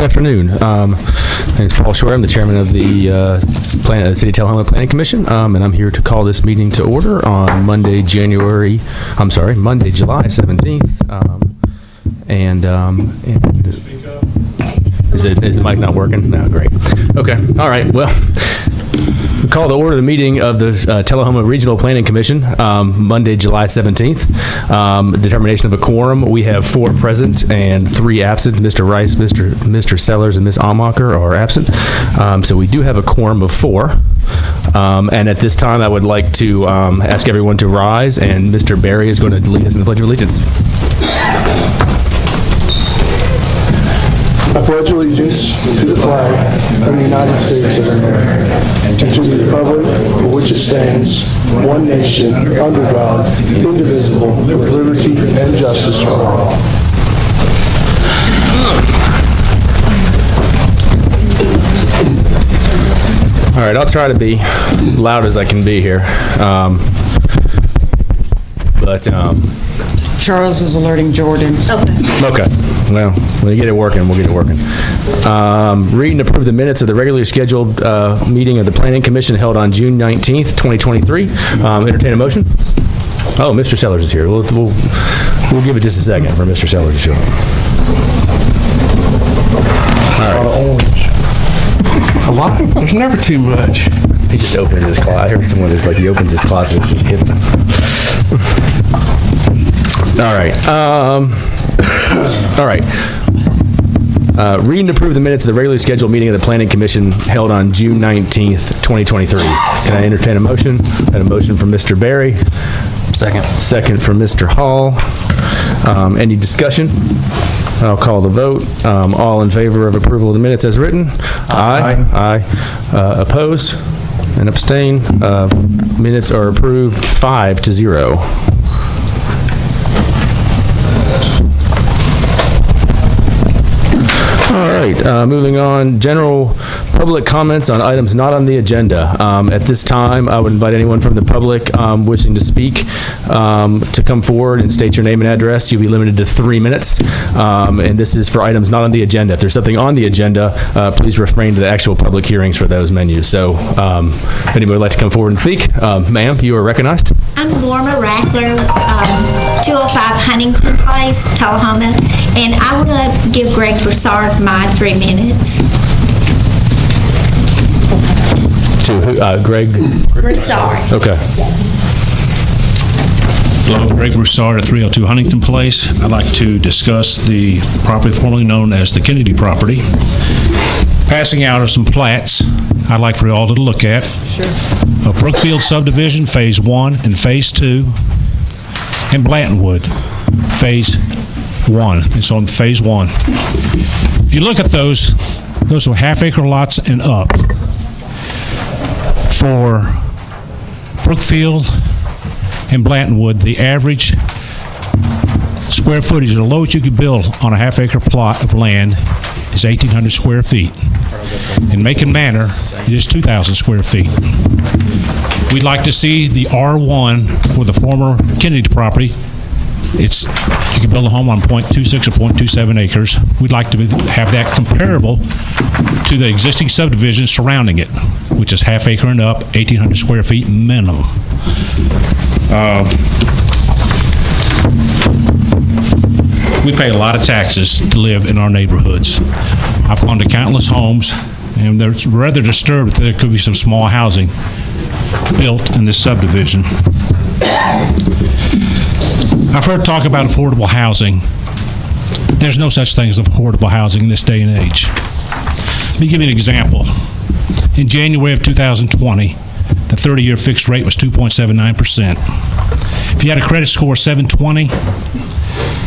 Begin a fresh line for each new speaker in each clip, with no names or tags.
afternoon. My name is Paul Short. I'm the chairman of the City of Tullahoma Planning Commission, and I'm here to call this meeting to order on Monday, July 17th. Is the mic not working? No, great. Okay, all right, well, we call the order of the meeting of the Tullahoma Regional Planning Commission, Monday, July 17th. Determination of a quorum. We have 4 present and 3 absent. Mr. Rice, Mr. Sellers, and Ms. Almacher are absent. So we do have a quorum of 4. And at this time, I would like to ask everyone to rise, and Mr. Barry is going to lead us in the Pledge of Allegiance.
I pledge allegiance to the flag of the United States of America and to the republic for which it stands, one nation, under God, indivisible, with liberty and justice for all.
All right, I'll try to be loud as I can be here.
Charles is alerting Jordan.
Okay. Well, when you get it working, we'll get it working. Read and approve the minutes of the regularly scheduled meeting of the Planning Commission held on June 19th, 2023. Entertain a motion? Oh, Mr. Sellers is here. We'll give it just a second for Mr. Sellers to show up. All right.
A lot? There's never too much.
He just opened his closet. I heard someone is like, he opens his closet and just hits him. All right. All right. Read and approve the minutes of the regularly scheduled meeting of the Planning Commission held on June 19th, 2023. Can I entertain a motion? I had a motion from Mr. Barry.
Second.
Second from Mr. Hall. Any discussion? I'll call the vote. All in favor of approval of the minutes as written? Aye. Aye. Oppose and abstain? Minutes are approved 5-0. All right, moving on, general public comments on items not on the agenda. At this time, I would invite anyone from the public wishing to speak to come forward and state your name and address. You'll be limited to 3 minutes, and this is for items not on the agenda. If there's something on the agenda, please refrain to the actual public hearings for those menus. So if anybody would like to come forward and speak, ma'am, you are recognized.
I'm Lorna Rackler, 205 Huntington Place, Tullahoma, and I want to give Greg Broussard my 3 minutes.
To who? Greg?
Broussard.
Okay.
Yes.
Hello, Greg Broussard at 302 Huntington Place. I'd like to discuss the property formerly known as the Kennedy property. Passing out are some plats I'd like for you all to look at. Sure. Brookfield subdivision, Phase 1 and Phase 2, and Blantonwood, Phase 1. It's on Phase 1. If you look at those are half-acre lots and up. For Brookfield and Blantonwood, the average square footage, the lowest you could build on a half-acre plot of land is 1,800 square feet. In Macon Manor, it is 2,000 square feet. We'd like to see the R1 for the former Kennedy property. You can build a home on 0.26 or 0.27 acres. We'd like to have that comparable to the existing subdivision surrounding it, which is half acre and up, 1,800 square feet minimum. We pay a lot of taxes to live in our neighborhoods. I've gone to countless homes, and they're rather disturbed that there could be some small housing built in this subdivision. I've heard talk about affordable housing. There's no such thing as affordable housing in this day and age. Let me give you an example. In January of 2020, the 30-year fixed rate was 2.79%. If you had a credit score of 720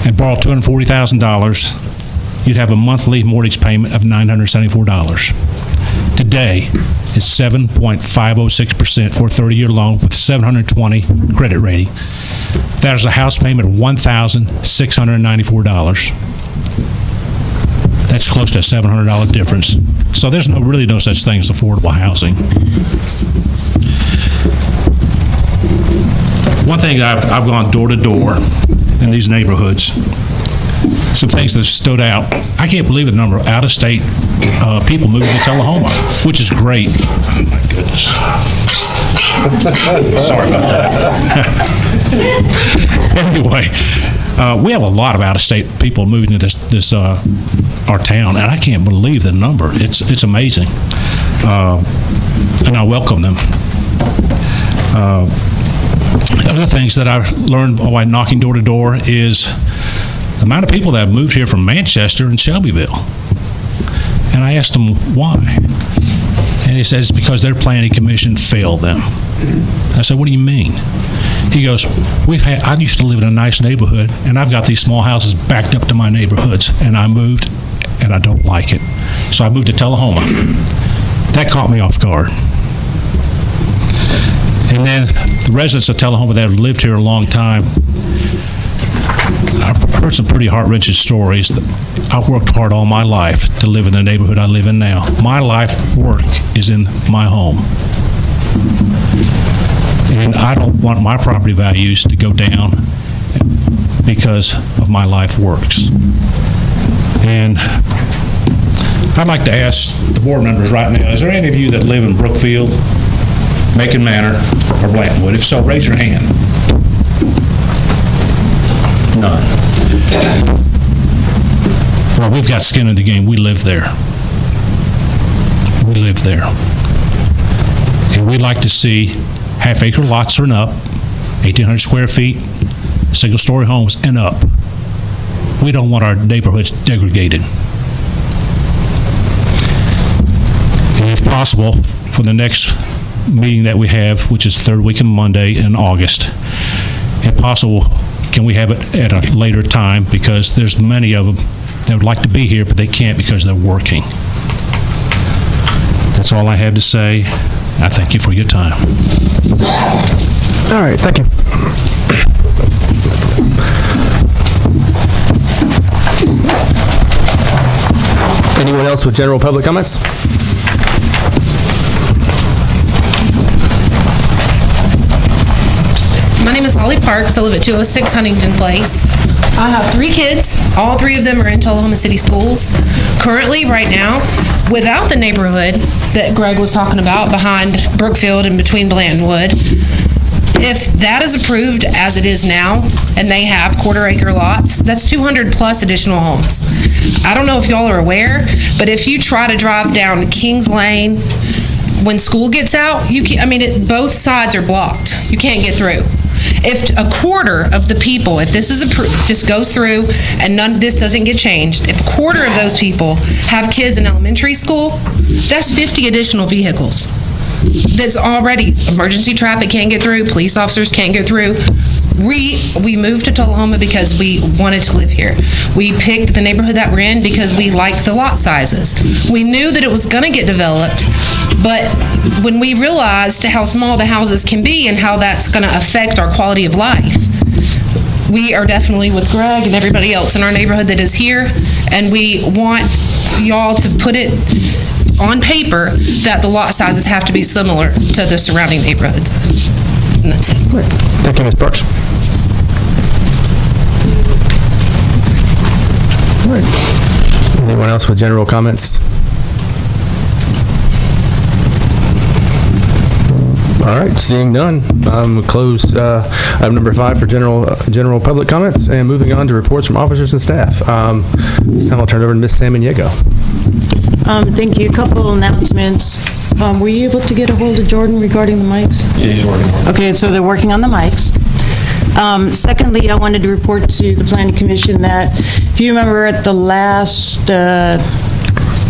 and borrowed $240,000, you'd have a monthly mortgage payment of $974. Today, it's 7.506% for a 30-year loan with 720 credit rating. That is a house payment of $1,694. That's close to a $700 difference. So there's really no such thing as affordable housing. One thing, I've gone door to door in these neighborhoods. some things that stood out. I can't believe the number of out-of-state people moving to Tullahoma, which is great. Oh, my goodness. Sorry about that. Anyway, we have a lot of out-of-state people moving to this our town, and I can't believe the number. It's amazing, and I welcome them. Other things that I learned while knocking door to door is the amount of people that have moved here from Manchester and Shelbyville. And I asked them why. And he said it's because their planning commission failed them. I said, what do you mean? He goes, I used to live in a nice neighborhood, and I've got these small houses backed up to my neighborhoods, and I moved, and I don't like it. So I moved to Tullahoma. That caught me off guard. And then the residents of Tullahoma that have lived here a long time, I've heard some pretty heart-wrenching stories. I've worked hard all my life to live in the neighborhood I live in now. My life work is in my home. And I don't want my property values to go down because of my life works. And I'd like to ask the board members right now, is there any of you that live in Brookfield, Macon Manor, or Blantonwood? If so, raise your hand. None. Well, we've got skin in the game. We live there. We live there. And we'd like to see half-acre lots and up, 1,800 square feet, single-story homes and up. We don't want our neighborhoods degraded. And if possible, for the next meeting that we have, which is the third week of Monday in August, if possible, can we have it at a later time, because there's many of them that would like to be here, but they can't because they're working. That's all I have to say. I thank you for your time.
All right, thank you. Anyone else with general public comments?
My name is Holly Parks. I live at 206 Huntington Place. I have 3 kids. All 3 of them are in Tullahoma City Schools. Currently, right now, without the neighborhood that Greg was talking about behind Brookfield and between Blantonwood, if that is approved as it is now, and they have quarter-acre lots, that's 200 plus additional homes. I don't know if y'all are aware, but if you try to drive down Kings Lane when school gets out, both sides are blocked. You can't get through. If a quarter of the people, if this is approved, just goes through and this doesn't get changed, if a quarter of those people have kids in elementary school, that's 50 additional vehicles. That's already, emergency traffic can't get through, police officers can't get through. We moved to Tullahoma because we wanted to live here. We picked the neighborhood that we're in because we liked the lot sizes. We knew that it was gonna get developed, but when we realized how small the houses can be and how that's gonna affect our quality of life, we are definitely with Greg and everybody else in our neighborhood that is here, and we want y'all to put it on paper that the lot sizes have to be similar to the surrounding neighborhoods. And that's it.
Thank you, Ms. Parks. All right. Anyone else with general comments? All right, seeing none, we'll close item number 5 for general public comments, and moving on to reports from officers and staff. This time I'll turn it over to Ms. Samaniego.
Thank you. A couple announcements. Were you able to get a hold of Jordan regarding the mics?
Yeah, he's working.
Okay, so they're working on the mics. Secondly, I wanted to report to the Planning Commission that, if you remember at the last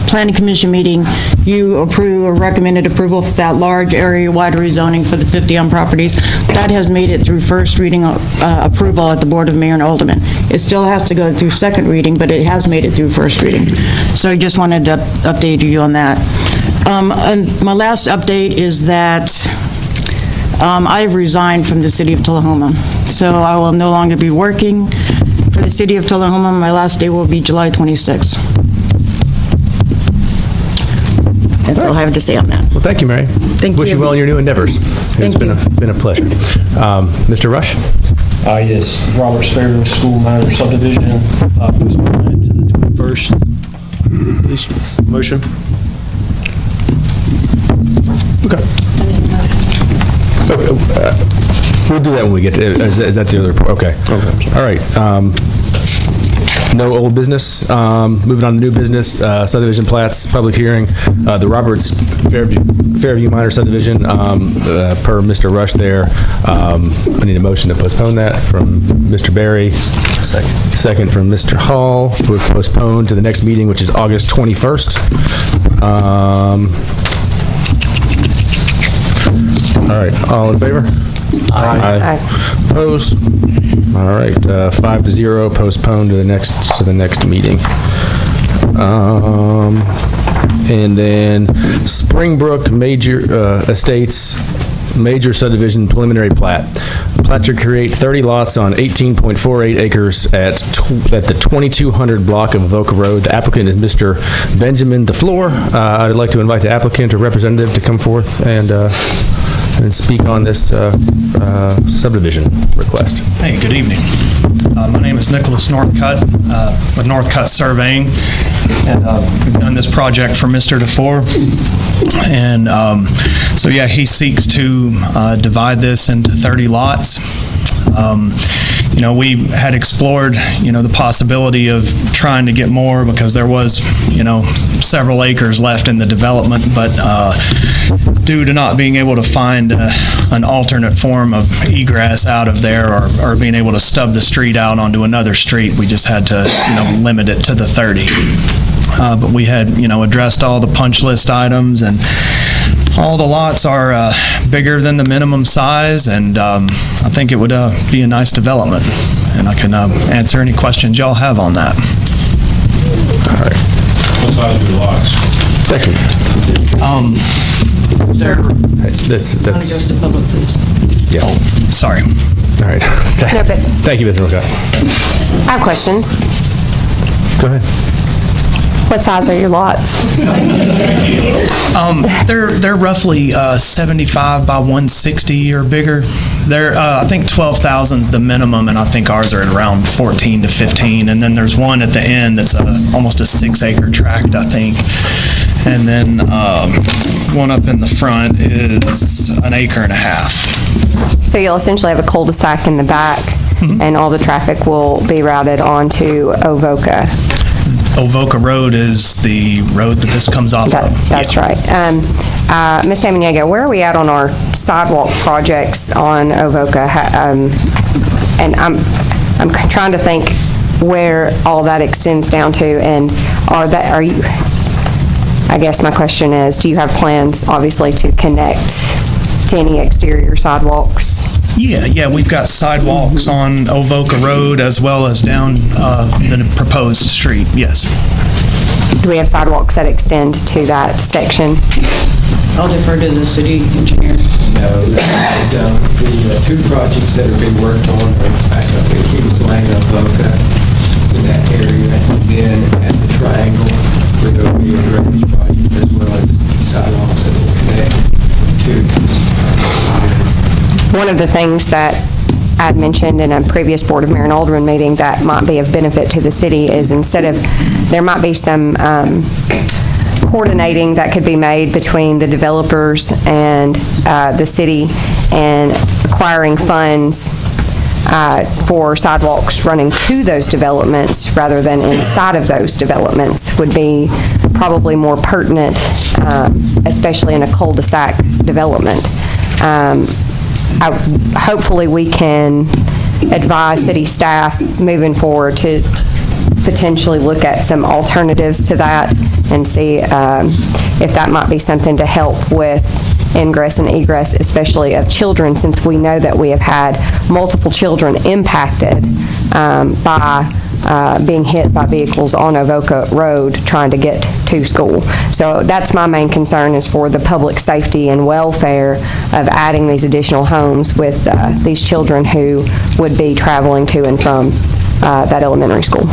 Planning Commission meeting, you recommended approval for that large area-wide rezoning for the 50 properties. That has made it through first reading approval at the Board of Mayor and Aldermen. It still has to go through second reading, but it has made it through first reading. So I just wanted to update you on that. And my last update is that I've resigned from the City of Tullahoma. So I will no longer be working for the City of Tullahoma. My last day will be July 26th. That's all I have to say on that.
Well, thank you, Mary.
Thank you.
Wish you well in your new endeavors. It's been a pleasure. Mr. Rush?
Yes, Roberts Ferry School minor subdivision, postponed to the 21st. Please, motion.
Okay. We'll do that when we get to, is that the other report? Okay. All right. No old business. Moving on to new business, subdivision plats, public hearing. The Roberts Fairview minor subdivision, per Mr. Rush there. I need a motion to postpone that from Mr. Barry. Second from Mr. Hall. We're postponed to the next meeting, which is August 21st. All right, all in favor? Aye. Opposed? All right, 5-0, postponed to the next meeting. And then Springbrook Estates, major subdivision preliminary plat. Plat to create 30 lots on 18.48 acres at the 2200 block of Avoca Road. The applicant is Mr. Benjamin DeFleur. I'd like to invite the applicant or representative to come forth and speak on this subdivision request.
Hey, good evening. My name is Nicholas Northcutt with Northcutt Surveying, and we've done this project for Mr. DeFore. And so yeah, he seeks to divide this into 30 lots. You know, we had explored, the possibility of trying to get more because there was, several acres left in the development, but due to not being able to find an alternate form of egress out of there or being able to stub the street out onto another street, we just had to, limit it to the 30. But we had, addressed all the punch list items, and all the lots are bigger than the minimum size, and I think it would be a nice development. And I can answer any questions y'all have on that.
All right.
What size are your lots?
Thank you.
Sir,
That's
goes to public, please.
yeah.
Sorry.
All right.
No, but
Thank you, Mr. Northcutt.
I have questions.
Go ahead.
What size are your lots?
They're roughly 75 by 160 or bigger. They're I think 12,000 is the minimum, and I think ours are at around 14 to 15. And then there's one at the end that's almost a 6-acre tract, I think. And then one up in the front is an 1.5 acres.
So you'll essentially have a cul-de-sac in the back, and all the traffic will be routed onto Avoca.
Avoca Road is the road that this comes off of.
That's right. Ms. Samaniego, where are we at on our sidewalk projects on Avoca? And I'm trying to think where all that extends down to, and are you, I guess my question is, do you have plans, obviously, to connect to any exterior sidewalks?
Yeah, we've got sidewalks on Avoca Road as well as down the proposed street, yes.
Do we have sidewalks that extend to that section?
I'll defer to the city engineer.
No, the two projects that are being worked on are back up at Kings Lane, Avoca, in that area, and then at the Triangle, where there will be a drainage project as well as sidewalks that will connect to
One of the things that I'd mentioned in a previous Board of Mayor and Alderman meeting that might be of benefit to the city is there might be some coordinating that could be made between the developers and the city, and acquiring funds for sidewalks running to those developments rather than inside of those developments would be probably more pertinent, especially in a cul-de-sac development. Hopefully we can advise city staff moving forward to potentially look at some alternatives to that and see if that might be something to help with ingress and egress, especially of children, since we know that we have had multiple children impacted by being hit by vehicles on Avoca Road trying to get to school. So that's my main concern, is for the public safety and welfare of adding these additional homes with these children who would be traveling to and from that elementary school.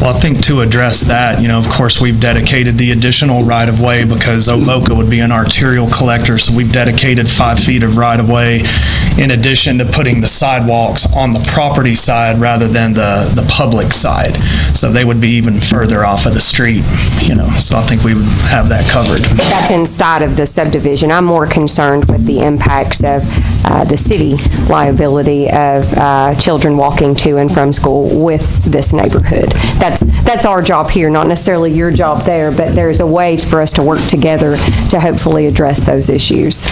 Well, I think to address that, of course, we've dedicated the additional right-of-way because Ovoca would be an arterial collector, so we've dedicated 5 feet of right-of-way in addition to putting the sidewalks on the property side rather than the public side. So they would be even further off of the street, so I think we would have that covered.
That's inside of the subdivision. I'm more concerned with the impacts of the city liability of children walking to and from school with this neighborhood. That's our job here, not necessarily your job there, but there's a way for us to work together to hopefully address those issues.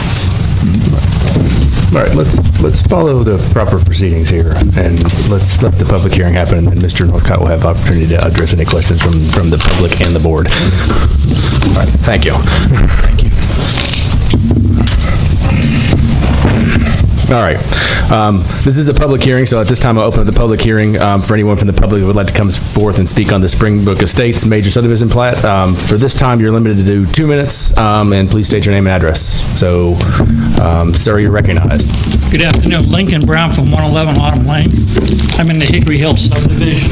All right, let's follow the proper proceedings here, and let's let the public hearing happen, and then Mr. Northcott will have opportunity to address any questions from the public and the board. All right, thank you.
Thank you.
All right. This is a public hearing, so at this time I'll open up the public hearing for anyone from the public who would like to come forth and speak on the Springbrook Estates major subdivision plat. For this time, you're limited to do 2 minutes, and please state your name and address. So, sir, you're recognized.
Good afternoon. Lincoln Brown from 111 Autumn Lane. I'm in the Hickory Hill subdivision.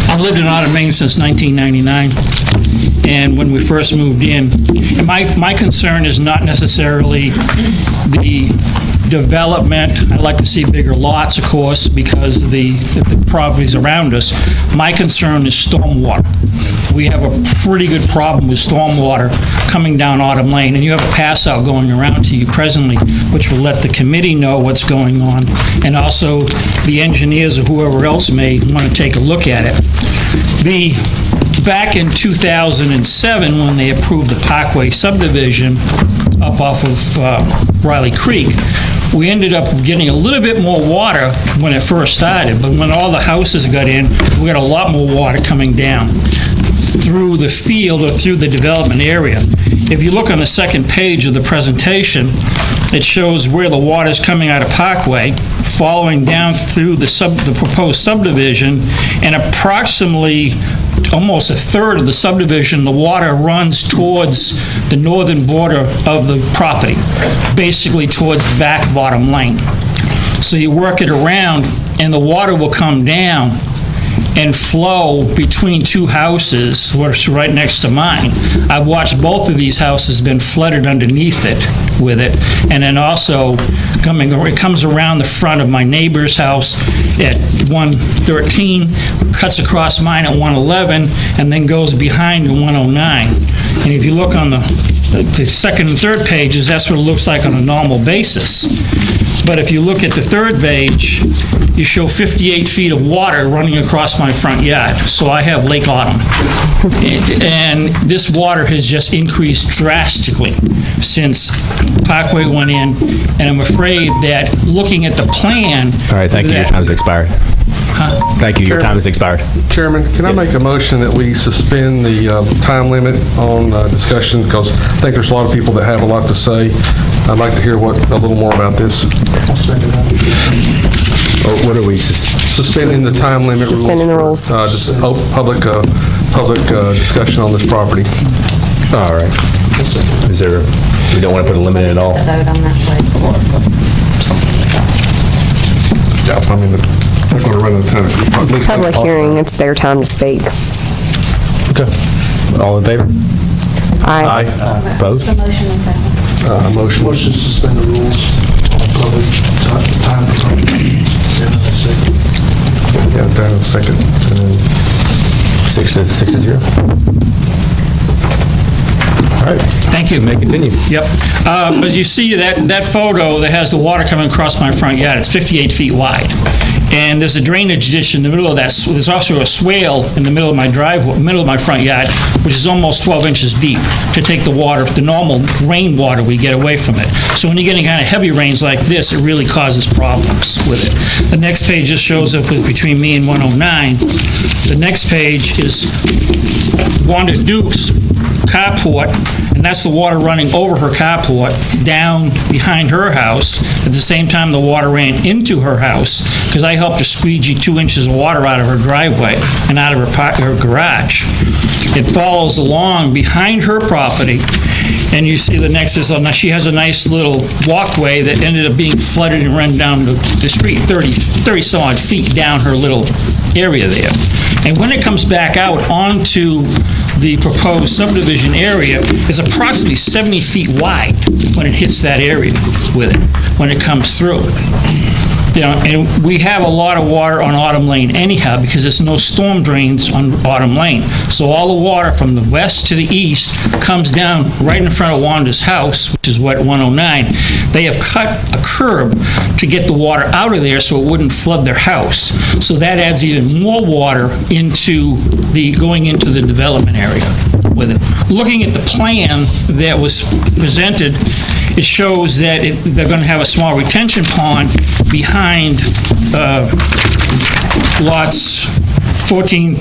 I've lived in Autumn, Maine since 1999, and when we first moved in, and my concern is not necessarily the development. I'd like to see bigger lots, of course, because of the properties around us. My concern is stormwater. We have a pretty good problem with stormwater coming down Autumn Lane, and you have a pass-out going around to you presently, which will let the committee know what's going on, and also the engineers or whoever else may want to take a look at it. Back in 2007, when they approved the Parkway subdivision up off of Riley Creek, we ended up getting a little bit more water when it first started, but when all the houses got in, we got a lot more water coming down through the field or through the development area. If you look on the second page of the presentation, it shows where the water is coming out of Parkway, following down through the proposed subdivision, and approximately almost a third of the subdivision, the water runs towards the northern border of the property, basically towards the back of Autumn Lane. So you work it around, and the water will come down and flow between two houses, which are right next to mine. I've watched both of these houses been flooded underneath it with it, and then also it comes around the front of my neighbor's house at 113, cuts across mine at 111, and then goes behind in 109. And if you look on the second and third pages, that's what it looks like on a normal basis. But if you look at the third page, you show 58 feet of water running across my front yard. So I have Lake Autumn. And this water has just increased drastically since Parkway went in. And I'm afraid that looking at the plan...
All right, thank you. Your time has expired. Thank you. Your time has expired.
Chairman, can I make a motion that we suspend the time limit on discussion, because I think there's a lot of people that have a lot to say. I'd like to hear a little more about this.
What are we?
Suspending the time limit rules.
Suspending the rules.
Just public discussion on this property.
All right. Is there, we don't want to put a limit in at all?
Vote on that, please.
Yeah, I mean, they're going to run out of time.
Public hearing, it's their time to speak.
Okay. All in favor?
Aye.
Opposed?
Motion.
Motion to suspend the rules on public time.
Yeah, down in a second.
6 to 0. All right.
Thank you.
May continue.
Yep. As you see, that photo that has the water coming across my front yard, it's 58 feet wide. And there's a drainage ditch in the middle of that. There's also a swale in the middle of my driveway, middle of my front yard, which is almost 12 inches deep to take the water, the normal rainwater we get away from it. So when you're getting kind of heavy rains like this, it really causes problems with it. The next page just shows up between me and 109. The next page is Wanda Duke's carport, and that's the water running over her carport down behind her house. At the same time, the water ran into her house, because I helped her squeegee 2 inches of water out of her driveway and out of her garage. It follows along behind her property, and you see the next is, she has a nice little walkway that ended up being flooded and run down the street, 30 some odd feet down her little area there. And when it comes back out onto the proposed subdivision area, it's approximately 70 feet wide when it hits that area with it, when it comes through. You know, and we have a lot of water on Autumn Lane anyhow, because there's no storm drains on Autumn Lane. So all the water from the west to the east comes down right in front of Wanda's house, which is what, 109. They have cut a curb to get the water out of there so it wouldn't flood their house. So that adds even more water going into the development area with it. Looking at the plan that was presented, it shows that they're going to have a small retention pond behind lots 12,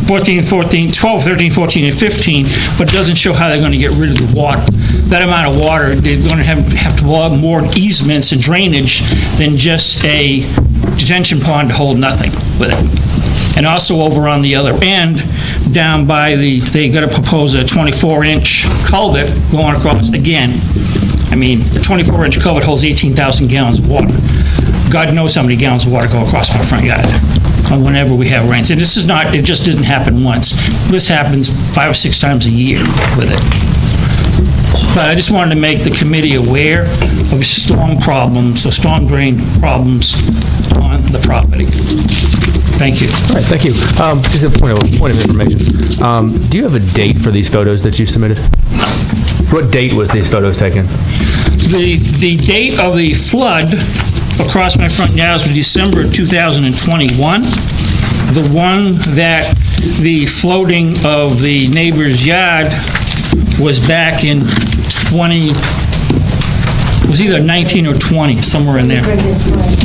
13, 14, and 15, but doesn't show how they're going to get rid of the water. That amount of water, they're going to have to blow up more easements and drainage than just a detention pond to hold nothing with it. And also over on the other end, down by they got to propose a 24-inch culvert going across again. I mean, a 24-inch culvert holds 18,000 gallons of water. God knows how many gallons of water go across my front yard whenever we have rains. And this is not, it just didn't happen once. This happens 5 or 6 times a year with it. But I just wanted to make the committee aware of storm problems, or storm drain problems on the property. Thank you.
All right, thank you. Just a point of information. Do you have a date for these photos that you submitted? What date was these photos taken?
The date of the flood across my front yard was December 2021. The one that the floating of the neighbor's yard was back in was either 19 or 20, somewhere in there.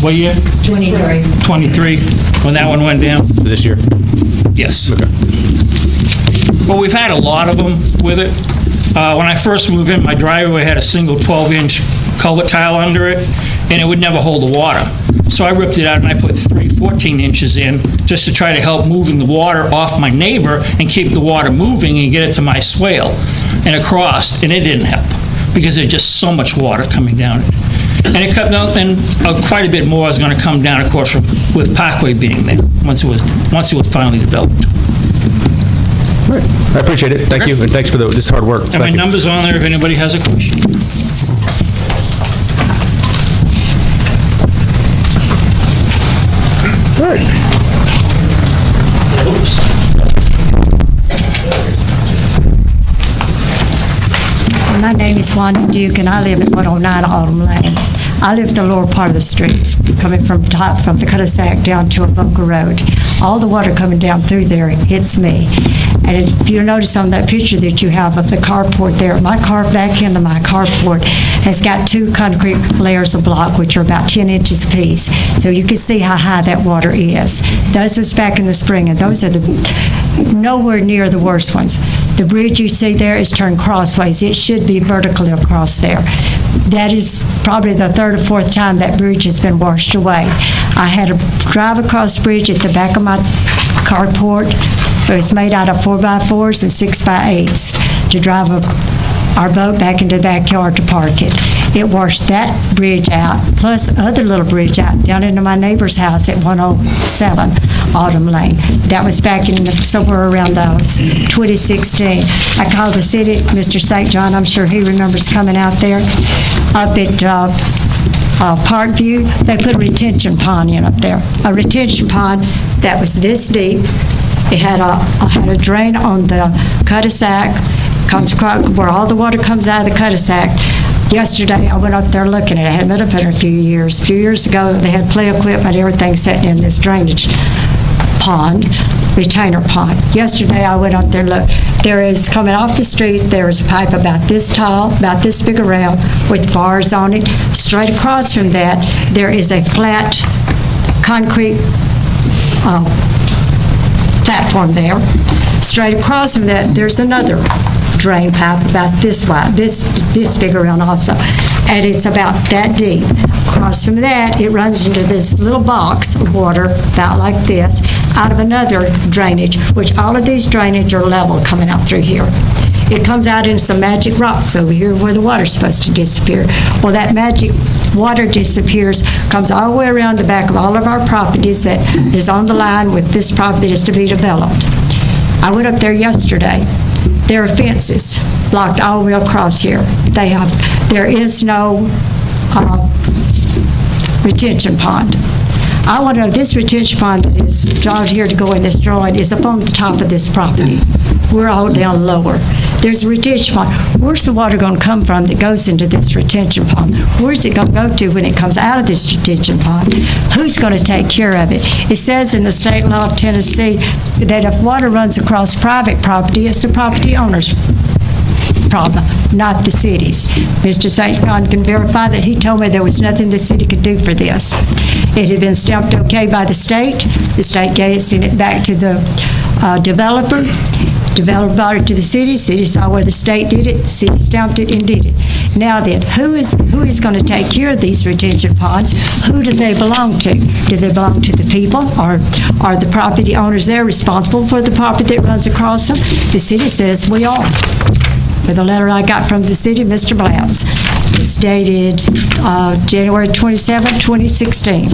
What year? 23. 23, when that one went down?
This year?
Yes.
Okay.
Well, we've had a lot of them with it. When I first moved in, my driveway had a single 12-inch culvert tile under it, and it would never hold the water. So I ripped it out and I put 3 14 inches in just to try to help moving the water off my neighbor and keep the water moving and get it to my swale and across, and it didn't help because there's just so much water coming down it. And it cut down, and quite a bit more is going to come down, of course, with Parkway being there once it was finally developed.
All right. I appreciate it. Thank you, and thanks for this hard work.
And my number's on there if anybody has a question.
All right.
My name is Wanda Duke, and I live at 109 Autumn Lane. I live the lower part of the streets, coming from the cul-de-sac down to Avoca Road. All the water coming down through there hits me. And if you notice on that picture that you have of the carport there, my back end of my carport has got 2 concrete layers of block, which are about 10 inches apiece. So you can see how high that water is. Those was back in the spring, and those are nowhere near the worst ones. The bridge you see there is turned crossways. It should be vertically across there. That is probably the 3rd or 4th time that bridge has been washed away. I had to drive across the bridge at the back of my carport. It was made out of 4x4s and 6x8s to drive our boat back into the backyard to park it. It washed that bridge out, plus other little bridge out down into my neighbor's house at 107 Autumn Lane. That was back in somewhere around 2016. I called the city, Mr. St. John, I'm sure he remembers coming out there. Up at Parkview, they put a retention pond in up there. A retention pond that was this deep. It had a drain on the cul-de-sac, where all the water comes out of the cul-de-sac. Yesterday, I went up there looking at it. I hadn't been up there in a few years. A few years ago, they had play equipment, everything sitting in this drainage pond, retainer pond. Yesterday, I went up there and looked. There is, coming off the street, there is a pipe about this tall, about this big around, with bars on it. Straight across from that, there is a flat concrete platform there. Straight across from that, there's another drain pipe about this wide, this big around also, and it's about that deep. Across from that, it runs into this little box of water, about like this, out of another drainage, which all of these drainage are level coming out through here. It comes out into some magic rocks over here where the water's supposed to disappear. Well, that magic water disappears, comes all the way around the back of all of our properties that is on the line with this property that is to be developed. I went up there yesterday. There are fences blocked all the way across here. There is no retention pond. I want to know, this retention pond that is drawn here to go in this drawing is up on the top of this property. We're all down lower. There's a retention pond. Where's the water going to come from that goes into this retention pond? Where's it going to go to when it comes out of this retention pond? Who's going to take care of it? It says in the state law of Tennessee that if water runs across private property, it's the property owner's problem, not the city's. Mr. St. John can verify that. He told me there was nothing the city could do for this. It had been stamped okay by the state. The state sent it back to the developer. Developer brought it to the city. City saw where the state did it. City stamped it and did it. Now then, who is going to take care of these retention ponds? Who do they belong to? Do they belong to the people, or are the property owners there responsible for the property that runs across them? The city says we are. With a letter I got from the city, Mr. Blount's. It's dated January 27, 2016.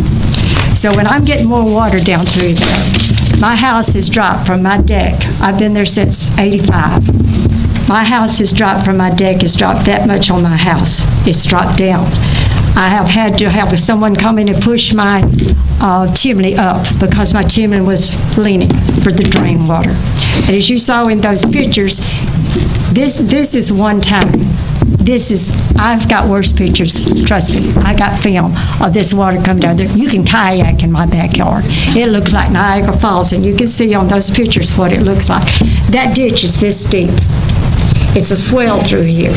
So when I'm getting more water down through there, my house has dropped from my deck. I've been there since '85. My house has dropped from my deck, has dropped that much on my house. It's dropped down. I have had to have someone come in and push my chimney up because my chimney was leaning for the drain water. And as you saw in those pictures, this is one time. I've got worse pictures, trust me. I got film of this water coming down there. You can kayak in my backyard. It looks like Niagara Falls, and you can see on those pictures what it looks like. That ditch is this deep. It's a swell through here.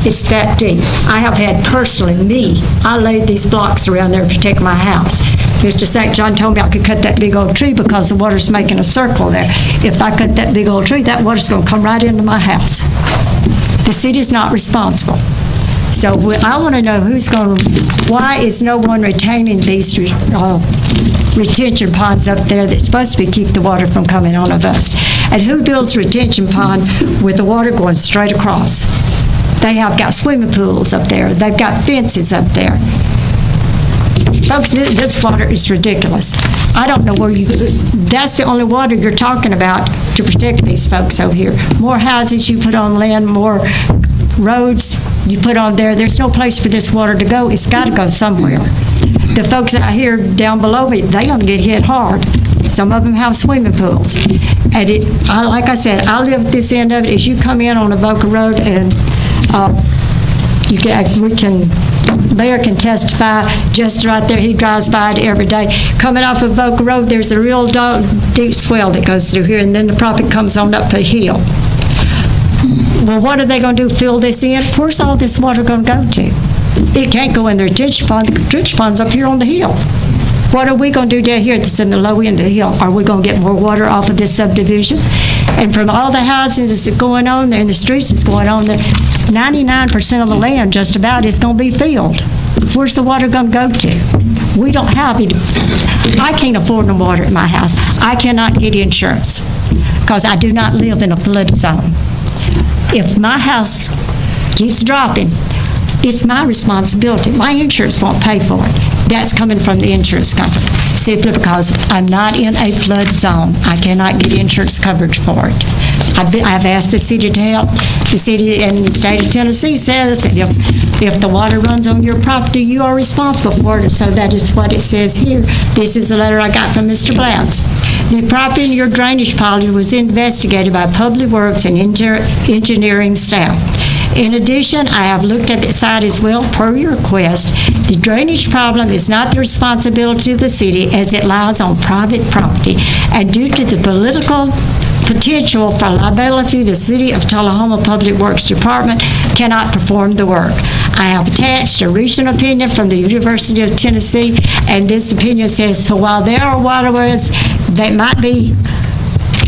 It's that deep. I have had personally, I laid these blocks around there to protect my house. Mr. St. John told me I could cut that big old tree because the water's making a circle there. If I cut that big old tree, that water's going to come right into my house. The city's not responsible. So I want to know why is no one retaining these retention ponds up there that's supposed to keep the water from coming on of us? And who builds retention pond with the water going straight across? They have got swimming pools up there. They've got fences up there. Folks, this water is ridiculous. I don't know where that's the only water you're talking about to protect these folks over here. More houses you put on land, more roads you put on there. There's no place for this water to go. It's got to go somewhere. The folks out here down below me, they're going to get hit hard. Some of them have swimming pools. And like I said, I live at this end of it. As you come in on Avoca Road, and Mayor can testify, just right there, he drives by it every day. Coming off of Avoca Road, there's a real deep swell that goes through here, and then the property comes on up a hill. Well, what are they going to do, fill this in? Where's all this water going to go to? It can't go in their ditch pond. The ditch pond's up here on the hill. What are we going to do down here that's in the low end of the hill? Are we going to get more water off of this subdivision? And from all the houses that's going on there and the streets that's going on there, 99% of the land just about is going to be filled. Where's the water going to go to? We don't have it. I can't afford no water at my house. I cannot get insurance because I do not live in a flood zone. If my house keeps dropping, it's my responsibility. My insurance won't pay for it. That's coming from the insurance company, simply because I'm not in a flood zone. I cannot get insurance coverage for it. I've asked the city to help. The city and the state of Tennessee says that if the water runs on your property, you are responsible for it. So that is what it says here. This is a letter I got from Mr. Blount's. The property in your drainage policy was investigated by Public Works and engineering staff. In addition, I have looked at the site as well per your request. The drainage problem is not the responsibility of the city as it lies on private property, and due to the political potential for liability, the City of Tullahoma Public Works Department cannot perform the work. I have attached a recent opinion from the University of Tennessee, and this opinion says, so while there are waterways that might be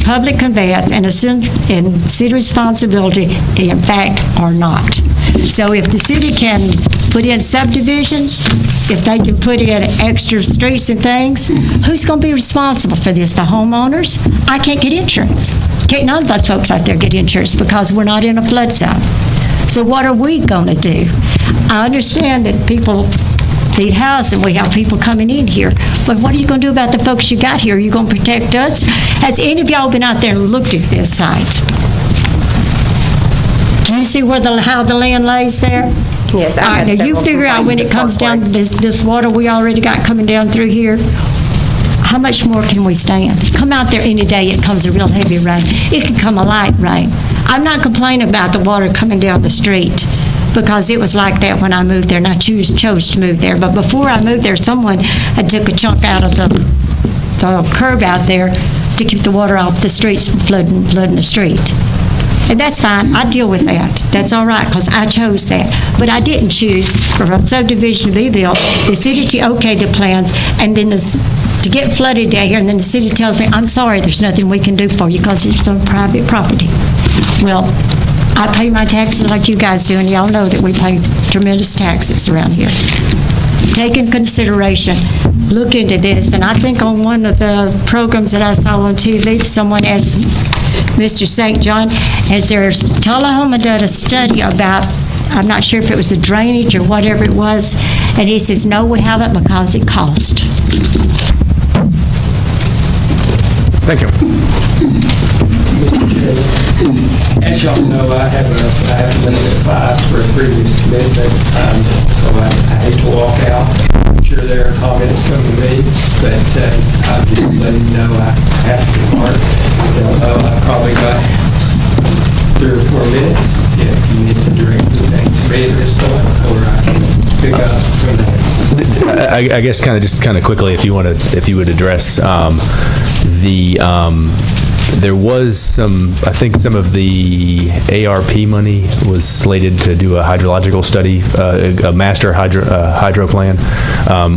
public conveyance and assume in city responsibility, they in fact are not. So if the city can put in subdivisions, if they can put in extra streets and things, who's going to be responsible for this? The homeowners? I can't get insurance. Can't none of those folks out there get insurance because we're not in a flood zone. So what are we going to do? I understand that people need housing. We have people coming in here. But what are you going to do about the folks you got here? Are you going to protect us? Has any of y'all been out there and looked at this site? Do you see how the land lays there?
Yes.
All right, now you figure out when it comes down to this water we already got coming down through here, how much more can we stand? Come out there any day, it comes a real heavy rain. It could come a light rain. I'm not complaining about the water coming down the street because it was like that when I moved there and I chose to move there. But before I moved there, someone had took a chunk out of the curb out there to keep the water off the streets from flooding the street. And that's fine, I deal with that. That's all right, because I chose that. But I didn't choose for a subdivision to be built, the city to okay the plans, and then to get flooded down here, and then the city tells me, I'm sorry, there's nothing we can do for you because it's on private property. Well, I pay my taxes like you guys do, and y'all know that we pay tremendous taxes around here. Take in consideration, look into this, and I think on one of the programs that I saw on TV, someone asked Mr. St. John, Tullahoma did a study about, I'm not sure if it was the drainage or whatever it was, and he says, no, we haven't because it cost.
Thank you.
As y'all know, I have a limit of 5 for a previous commitment, so I hate to walk out. I'm sure there are comments coming to me, but I'll just let you know I have to depart. I've probably got 3 or 4 minutes if you need to direct anything to me at this point, or I can pick up from there.
I guess kind of quickly, if you would address there was I think some of the ARP money was slated to do a hydrological study, a master hydro plan.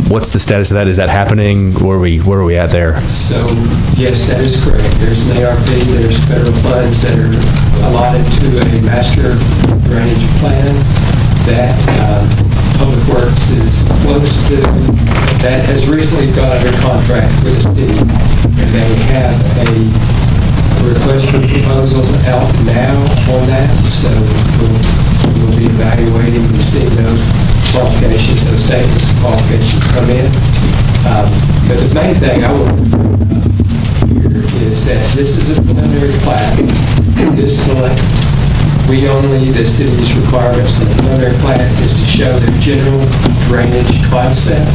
What's the status of that? Is that happening? Where are we at there?
So, yes, that is correct. There's an ARP, there's federal funds that are allotted to a master drainage plan that Public Works is close to, that has recently got under contract with the city, and they have a request for proposals out now on that, so we'll be evaluating and seeing those qualifications, those statements of qualifications come in. But the main thing I would here is that this is a preliminary plat. At this point, the city's requirements of the preliminary plat is to show the general drainage concept.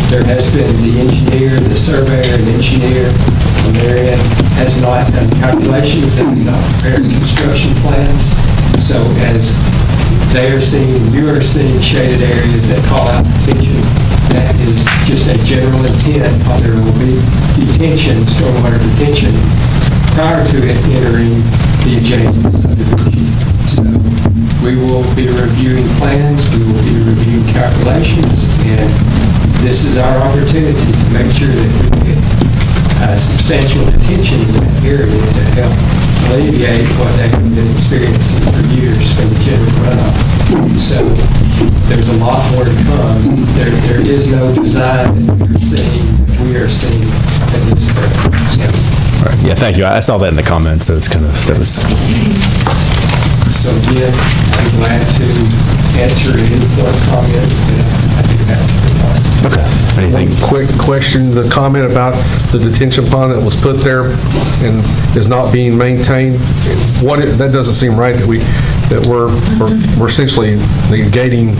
There has been the engineer, the surveyor and engineer from their end has not done calculations, they have not prepared construction plans. So as they are seeing, you are seeing shaded areas that call out detention. That is just a general intent. There will be detention, stormwater detention, prior to it entering the adjacent subdivision. So we will be reviewing plans, we will be reviewing calculations, and this is our opportunity to make sure that we get substantial detention in that area to help alleviate what they have been experiencing for years from the general runoff. So there's a lot more to come. There is no design that we are seeing at this point.
All right. Yeah, thank you. I saw that in the comments, so it's that was.
So again, I'm glad to answer any more comments that I do have.
Okay. Anything?
One quick question, the comment about the detention pond that was put there and is not being maintained, that doesn't seem right that we're essentially negating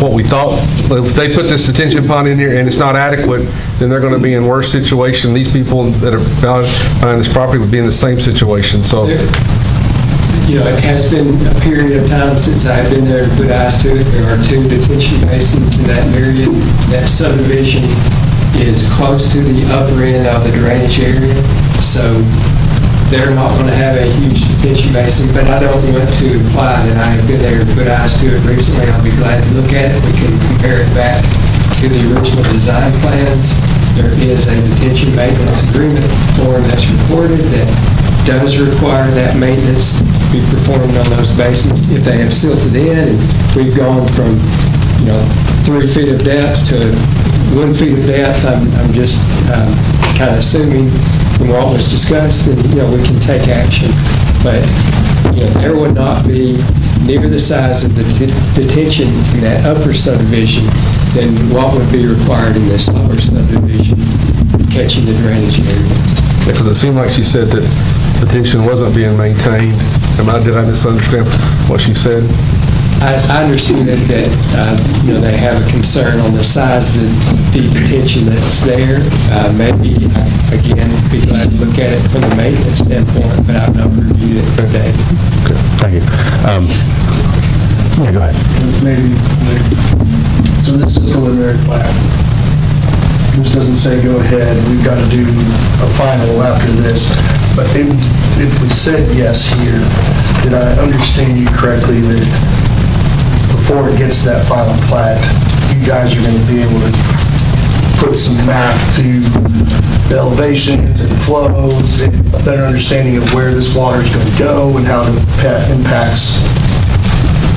what we thought. If they put this detention pond in here and it's not adequate, then they're going to be in worse situation. These people that are buying this property would be in the same situation. So.
It has been a period of time since I've been there to put eyes to it. There are 2 detention basins in that area. That subdivision is close to the upper end of the drainage area, so they're not going to have a huge detention basin, but I don't want to imply that I have been there to put eyes to it recently. I'll be glad to look at it. We can compare it back to the original design plans. There is a detention maintenance agreement form that's recorded that does require that maintenance be performed on those basins if they have silted in. And we've gone from, 3 feet of depth to 1 feet of depth. I'm just kind of assuming from what was discussed, and, we can take action. But, there would not be near the size of the detention in that upper subdivision than what would be required in this lower subdivision, catching the drainage area.
Because it seemed like she said that detention wasn't being maintained. Did I misunderstand what she said?
I understand that they have a concern on the size of the detention that's there. Maybe, again, be glad to look at it from the maintenance standpoint, but I've not reviewed it today.
Okay, thank you. Yeah, go ahead.
Maybe, so this is a preliminary plat. This doesn't say go ahead, we've got to do a final after this. But if we said yes here, did I understand you correctly that before it gets to that final plat, you guys are going to be able to put some math to the elevations and flows, and a better understanding of where this water is going to go and how it impacts?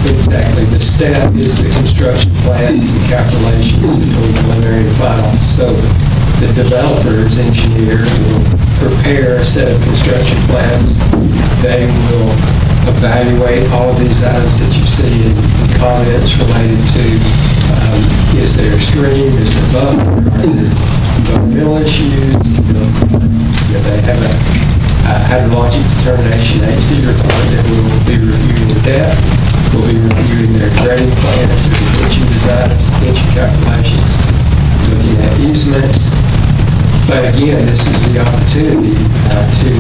Exactly. The step is the construction plans and calculations between preliminary and final. So the developer's engineer will prepare a set of construction plans. They will evaluate all of these items that you see in comments related to is there a stream, is there buffer, are there environmental issues? They have a hydrologic determination HD report that we'll be reviewing with that. We'll be reviewing their grading plans, their detention designs, detention calculations, looking at easements. But again, this is the opportunity to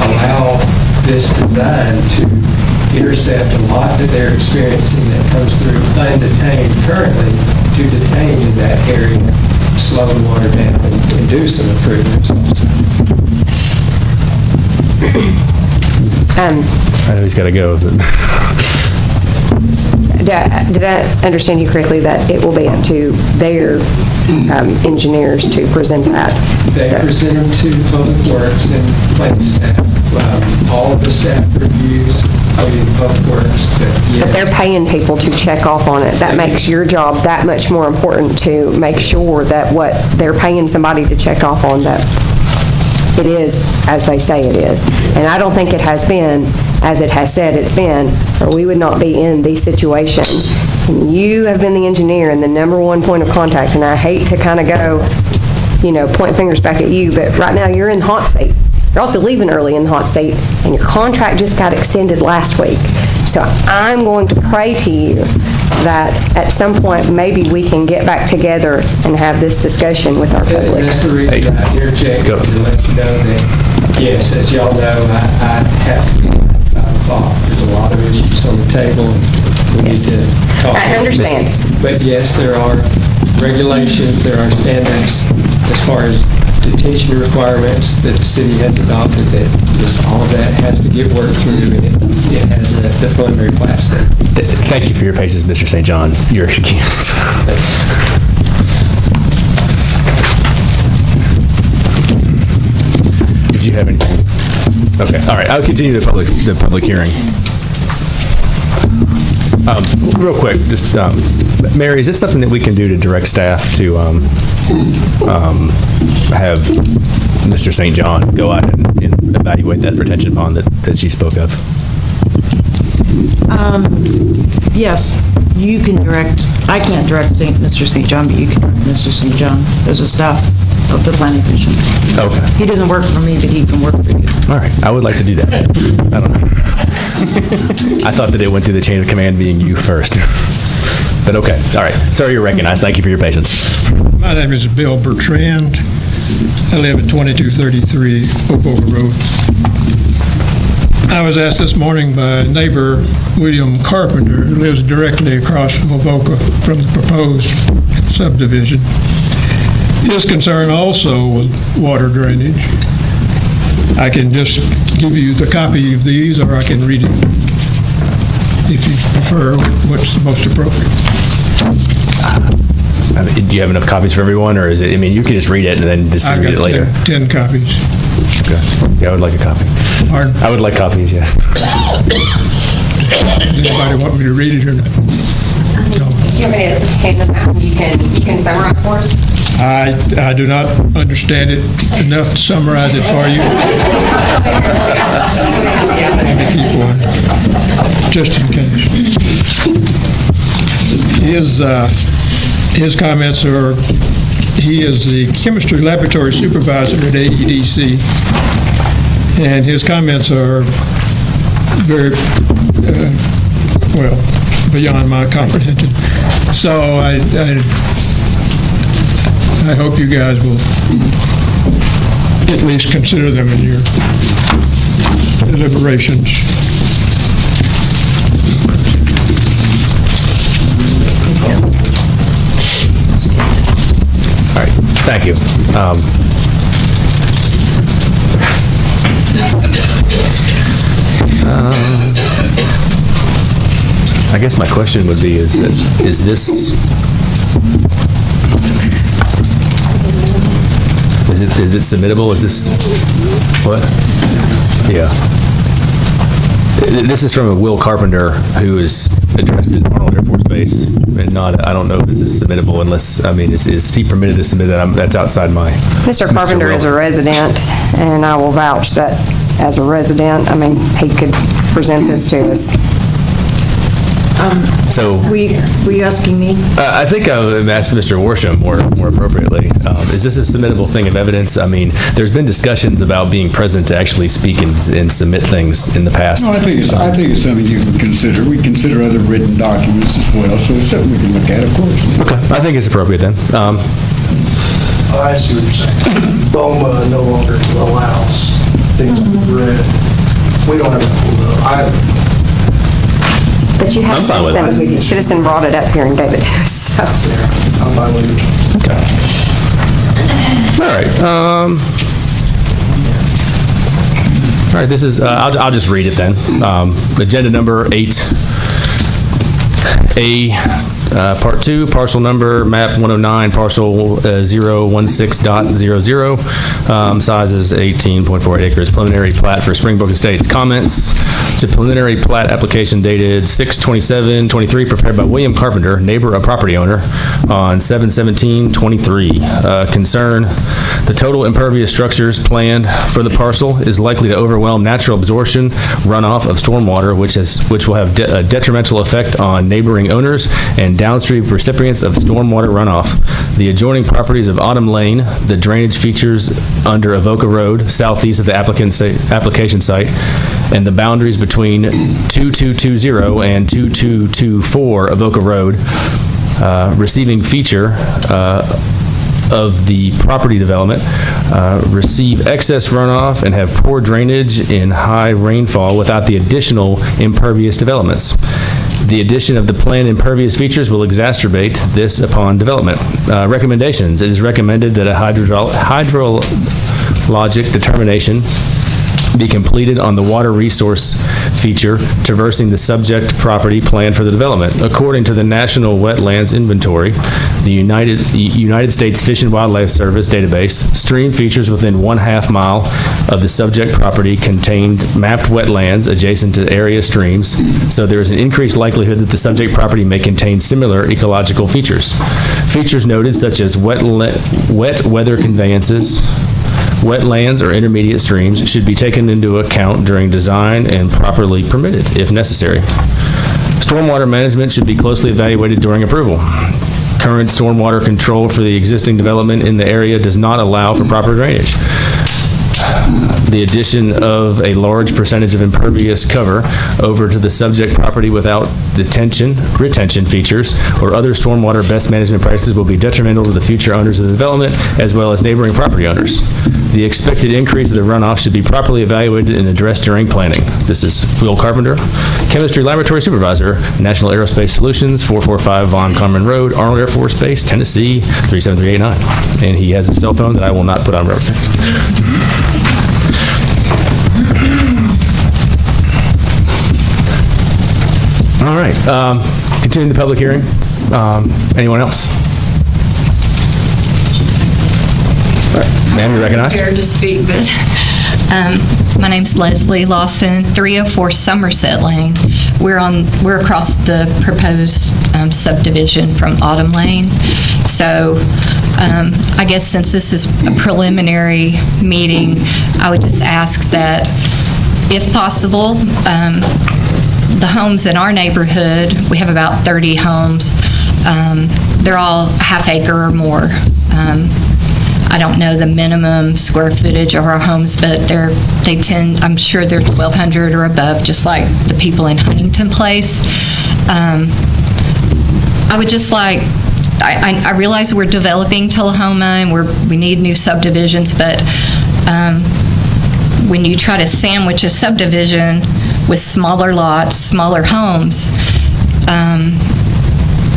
allow this design to intercept a lot that they're experiencing that comes through undetained currently, to detain in that area, slow the water down, and do some improvements also.
I know he's got to go.
Did I understand you correctly that it will be up to their engineers to present that?
They present them to Public Works and planning staff. All of the staff reviews Public Works,
But they're paying people to check off on it. That makes your job that much more important, to make sure that what they're paying somebody to check off on, that it is as they say it is. And I don't think it has been as it has said it's been, or we would not be in these situations. And you have been the engineer and the number one point of contact, and I hate to kind of go, point fingers back at you, but right now you're in the hot seat. You're also leaving early in the hot seat, and your contract just got extended last week. So I'm going to pray to you that at some point, maybe we can get back together and have this discussion with our public.
And that's the reason I interjected to let you know that, yes, as y'all know, I have to be 5 o'clock. There's a lot of issues on the table, and we need to talk.
I understand.
But yes, there are regulations, there are standards as far as detention requirements that the city has adopted, that all of that has to get worked through, and it has the preliminary plat step.
Thank you for your patience, Mr. St. John. You're excused. Did you have anything? Okay, all right, I'll continue the public hearing. Real quick, just, Mary, is it something that we can do to direct staff to have Mr. St. John go out and evaluate that retention pond that she spoke of?
Yes, you can direct, I can't direct Mr. St. John, but you can direct Mr. St. John as a staff of the planning commission.
Okay.
He doesn't work for me, but he can work for you.
All right, I would like to do that. I don't know. I thought that it went through the chain of command being you first. But okay, all right. Sir, you're recognized. Thank you for your patience.
My name is Bill Bertrand. I live at 2233 Okoka Road. I was asked this morning by neighbor William Carpenter, who lives directly across from Okoka from the proposed subdivision. His concern also with water drainage. I can just give you the copy of these, or I can read it if you prefer what's the most appropriate.
Do you have enough copies for everyone, or is it, I mean, you can just read it and then just
I've
read it
got
later?
10 copies.
Okay. Yeah, I would like a copy.
Pardon?
I would like copies, yes.
Does anybody want me to read it or not? No.
Do you want me to hand them out? You can summarize for us?
I do not understand it enough to summarize it for you. Let me keep one, just in case. His comments are, he is the chemistry laboratory supervisor at AEDC, and his comments are very, well, beyond my comprehension. So I hope you guys will at least consider them in your deliberations.
All right, thank you. I guess my question would be, is this, is it submittable? Is this, what? Yeah. This is from Will Carpenter, who is addressed at Arnold Air Force Base, and not, I don't know if this is submittable unless, I mean, is he permitted to submit that? That's outside my.
Mr. Carpenter is a resident, and I will vouch that as a resident, I mean, he could present this to us.
So.
Were you asking me?
I think I would ask Mr. Worsham more appropriately. Is this a submittable thing of evidence? I mean, there's been discussions about being present to actually speak and submit things in the past.
No, I think it's something you can consider. We consider other written documents as well, so it's something we can look at, of course.
Okay, I think it's appropriate then.
I see what you're saying. BOMA no longer allows things to be read. We don't have to pull it up.
But you have some citizen brought it up here and gave it to us, so.
I'm fine with it.
Okay. All right. All right, this is, I'll just read it then. Agenda number 8A, Part 2, parcel number, map 109, parcel 016.00, size is 18.48 acres, preliminary plat for Springbrook Estates. Comments to preliminary plat application dated 6/27/23, prepared by William Carpenter, neighbor of property owner, on 7/17/23. Concern, the total impervious structures planned for the parcel is likely to overwhelm natural absorption runoff of stormwater, which will have a detrimental effect on neighboring owners and downstream recipients of stormwater runoff. The adjoining properties of Autumn Lane, the drainage features under Avoca Road, southeast of the application site, and the boundaries between 2220 and 2224 Avoca Road, receiving feature of the property development, receive excess runoff and have poor drainage in high rainfall without the additional impervious developments. The addition of the planned impervious features will exacerbate this upon development. Recommendations. It is recommended that a hydrologic determination be completed on the water resource feature traversing the subject property planned for the development. According to the National Wetlands Inventory, the United States Fish and Wildlife Service database, stream features within 1/2 mile of the subject property contained mapped wetlands adjacent to area streams, so there is an increased likelihood that the subject property may contain similar ecological features. Features noted such as wet weather conveyances, wetlands or intermediate streams should be taken into account during design and properly permitted if necessary. Stormwater management should be closely evaluated during approval. Current stormwater control for the existing development in the area does not allow for proper drainage. The addition of a large percentage of impervious cover over to the subject property without retention features or other stormwater best management practices will be detrimental to the future owners of the development as well as neighboring property owners. The expected increase of the runoff should be properly evaluated and addressed during planning. This is Will Carpenter, Chemistry Laboratory Supervisor, National Aerospace Solutions, 445 Von Karman Road, Arnold Air Force Base, Tennessee, 37389. And he has a cell phone that I will not put on record. All right, continuing the public hearing. Anyone else? Ma'am, you're recognized.
Prepared to speak, but my name's Leslie Lawson, 304 Somerset Lane. We're across the proposed subdivision from Autumn Lane. So I guess since this is a preliminary meeting, I would just ask that, if possible, the homes in our neighborhood, we have about 30 homes. They're all half acre or more. I don't know the minimum square footage of our homes, but they tend, I'm sure they're 1,200 or above, just like the people in Huntington Place. I would just like, I realize we're developing Tullahoma and we need new subdivisions, but when you try to sandwich a subdivision with smaller lots, smaller homes,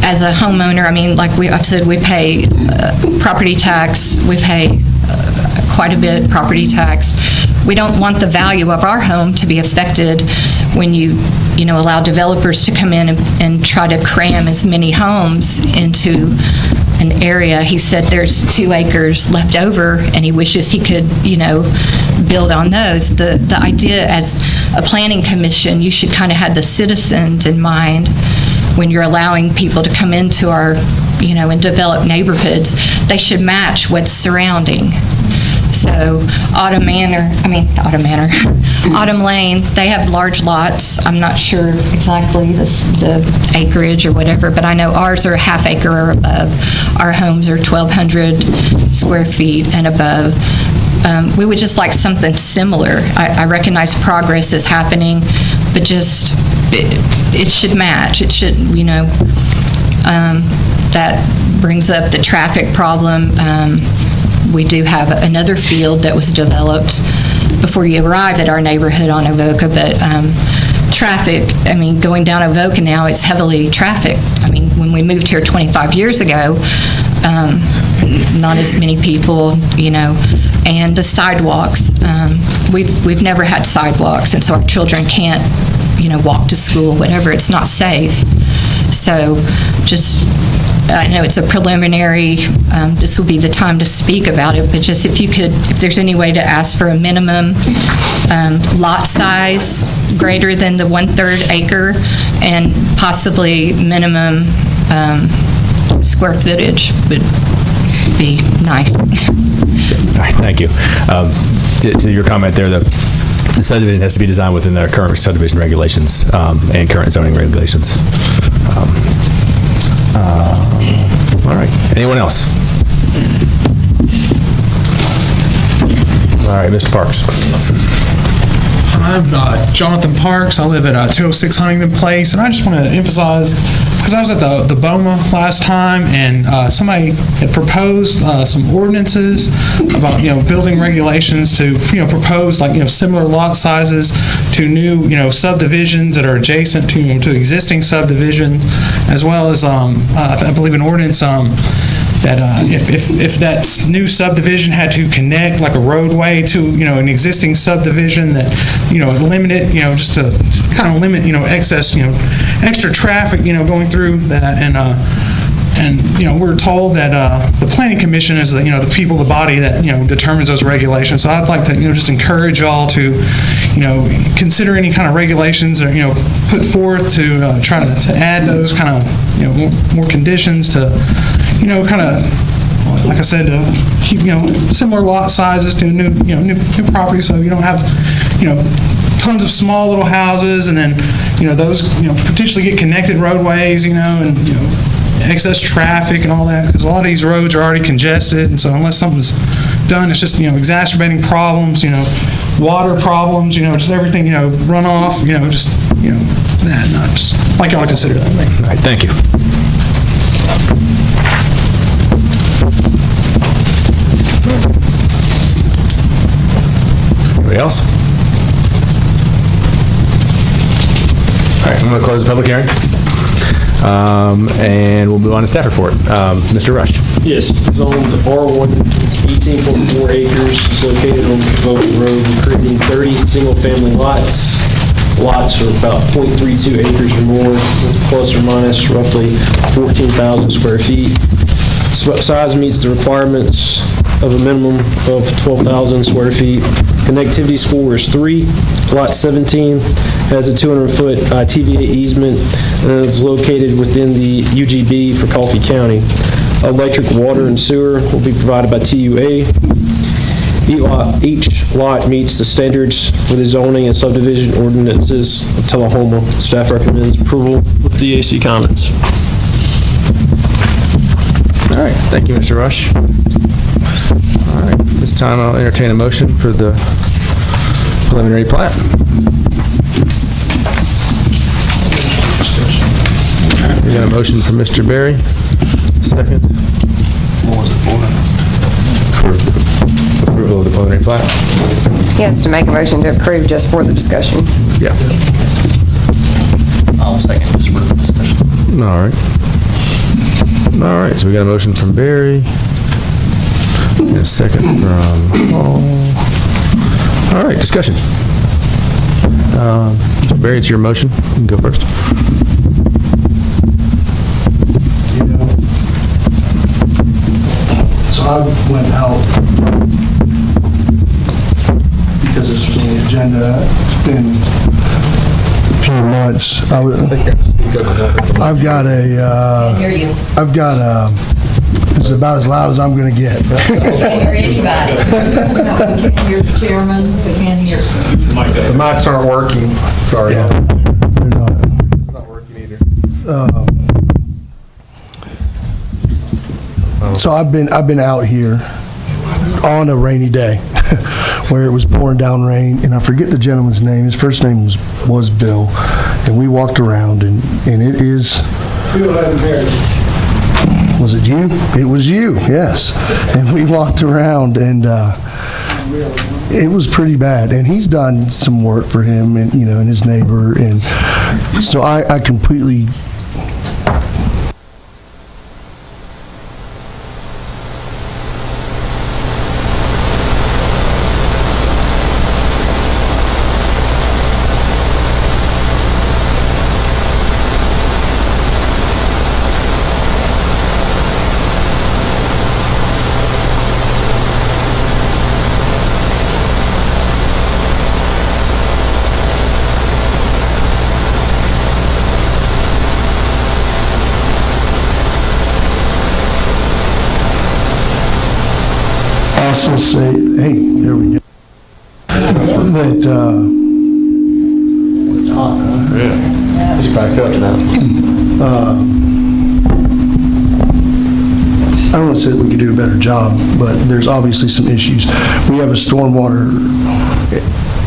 as a homeowner, I mean, like I've said, we pay property tax, we pay quite a bit property tax. We don't want the value of our home to be affected when you allow developers to come in and try to cram as many homes into an area. He said there's 2 acres left over, and he wishes he could, build on those. The idea as a planning commission, you should kind of have the citizens in mind when you're allowing people to come into our, and develop neighborhoods. They should match what's surrounding. So Autumn Lane, they have large lots. I'm not sure exactly the acreage or whatever, but I know ours are half acre or above. Our homes are 1,200 square feet and above. We would just like something similar. I recognize progress is happening, but just it should match. It should, that brings up the traffic problem. We do have another field that was developed before you arrive at our neighborhood on Avoca, but traffic, going down Avoca now, it's heavily trafficked. When we moved here 25 years ago, not as many people, and the sidewalks. We've never had sidewalks, and so our children can't, walk to school, whatever. It's not safe. So just, I know it's a preliminary, this would be the time to speak about it, but just if there's any way to ask for a minimum lot size greater than the 1/3 acre, and possibly minimum square footage would be nice.
All right, thank you. To your comment there, the subdivision has to be designed within the current subdivision regulations and current zoning regulations. All right. Anyone else? All right, Mr. Parks.
I'm Jonathan Parks. I live at 206 Huntington Place, and I just want to emphasize, because I was at the BOMA last time, and somebody had proposed some ordinances about building regulations to propose similar lot sizes to new subdivisions that are adjacent to existing subdivisions, as well as I believe an ordinance that if that new subdivision had to connect like a roadway to an existing subdivision, that limit it, just to kind of limit excess extra traffic going through that, and we're told that the planning commission is the people, the body that determines those regulations. So I'd like to just encourage y'all to consider any kind of regulations or put forth to try to add those kind of more conditions to kind of, like I said, to keep similar lot sizes to new property, so you don't have tons of small little houses, and then those potentially get connected roadways, and excess traffic and all that, because a lot of these roads are already congested, and so unless something's done, it's just exacerbating problems, water problems, just everything, runoff, just that. Not just like y'all to consider that.
All right, thank you. Anybody else? All right, I'm going to close the public hearing. And we'll move on to staff report. Mr. Rush.
Yes, zoned R1, it's 18.4 acres. It's located on Avoca Road. We're creating 30 single-family lots. Lots are about 0.32 acres or more. It's plus or minus roughly 14,000 square feet. Size meets the requirements. of a minimum of 12,000 square feet. Connectivity score is 3. Lot 17 has a 200-foot TVA easement and is located within the UGB for Coffee County. Electric, water, and sewer will be provided by TUA. Each lot meets the standards for the zoning and subdivision ordinances of Tullahoma. Staff recommends approval with DAC comments.
All right, thank you, Mr. Rush. All right, this time I'll entertain a motion for the preliminary plat. We got a motion from Mr. Berry. Second. What was it for? Approval of the preliminary plat.
He has to make a motion to approve just for the discussion.
Yeah.
I'll second just for the discussion.
All right. All right, so we got a motion from Barry, and a second from Paul. All right, discussion. Mr. Barry, it's your motion. You can go first.
So I went out because this was on the agenda. It's been a few months. I've got a, it's about as loud as I'm going to get.
We can't hear anybody. We can't hear the chairman, we can't hear.
The mics aren't working. Sorry.
Yeah, they're not.
It's not working either.
So I've been out here on a rainy day where it was pouring down rain, and I forget the gentleman's name. His first name was Bill, and we walked around, and it is. Was it you? It was you, yes. And we walked around, and it was pretty bad. And he's done some work for him, and and his neighbor, and so I completely. Also say, hey, there we go. That
It's hot, huh? Yeah. It's back up now.
I don't want to say that we could do a better job, but there's obviously some issues. We have a stormwater,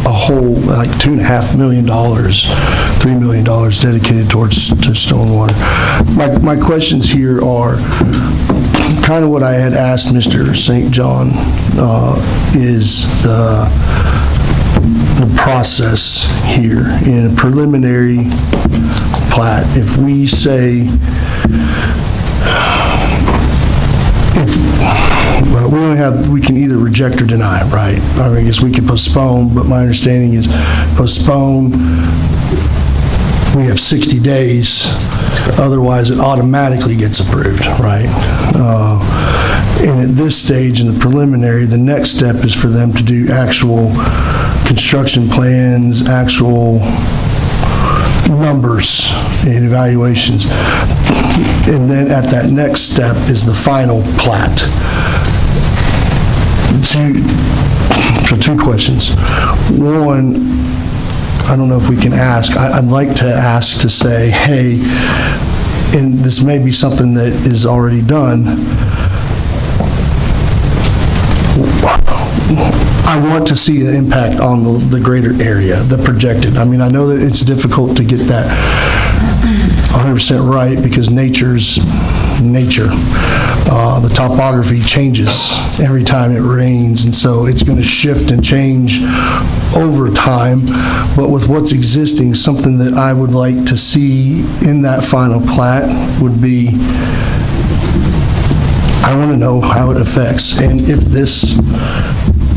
a whole like $2.5 million, $3 million dedicated to stormwater. My questions here are kind of what I had asked Mr. St. John is the process here in a preliminary plat. If we say, we can either reject or deny, right? I mean, I guess we can postpone, but my understanding is postpone, we have 60 days, otherwise it automatically gets approved, right? And at this stage in the preliminary, the next step is for them to do actual construction plans, actual numbers and evaluations. And then at that next step is the final plat. Two questions. One, I don't know if we can ask. I'd like to ask to say, hey, and this may be something that is already done, I want to see the impact on the greater area, the projected. I mean, I know that it's difficult to get that 100% right because nature's nature. The topography changes every time it rains, and so it's going to shift and change over time. But with what's existing, something that I would like to see in that final plat would be, I want to know how it affects. And if this,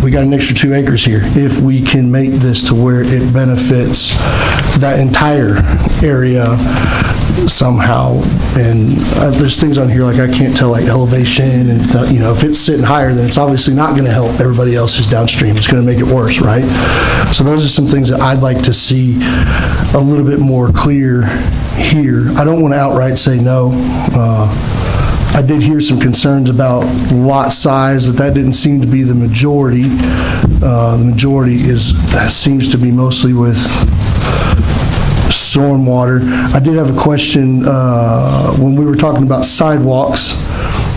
we got an extra 2 acres here, if we can make this to where it benefits that entire area somehow. And there's things on here like I can't tell like elevation and, if it's sitting higher, then it's obviously not going to help everybody else who's downstream. It's going to make it worse, right? So those are some things that I'd like to see a little bit more clear here. I don't want to outright say no. I did hear some concerns about lot size, but that didn't seem to be the majority. The majority seems to be mostly with stormwater. I did have a question when we were talking about sidewalks.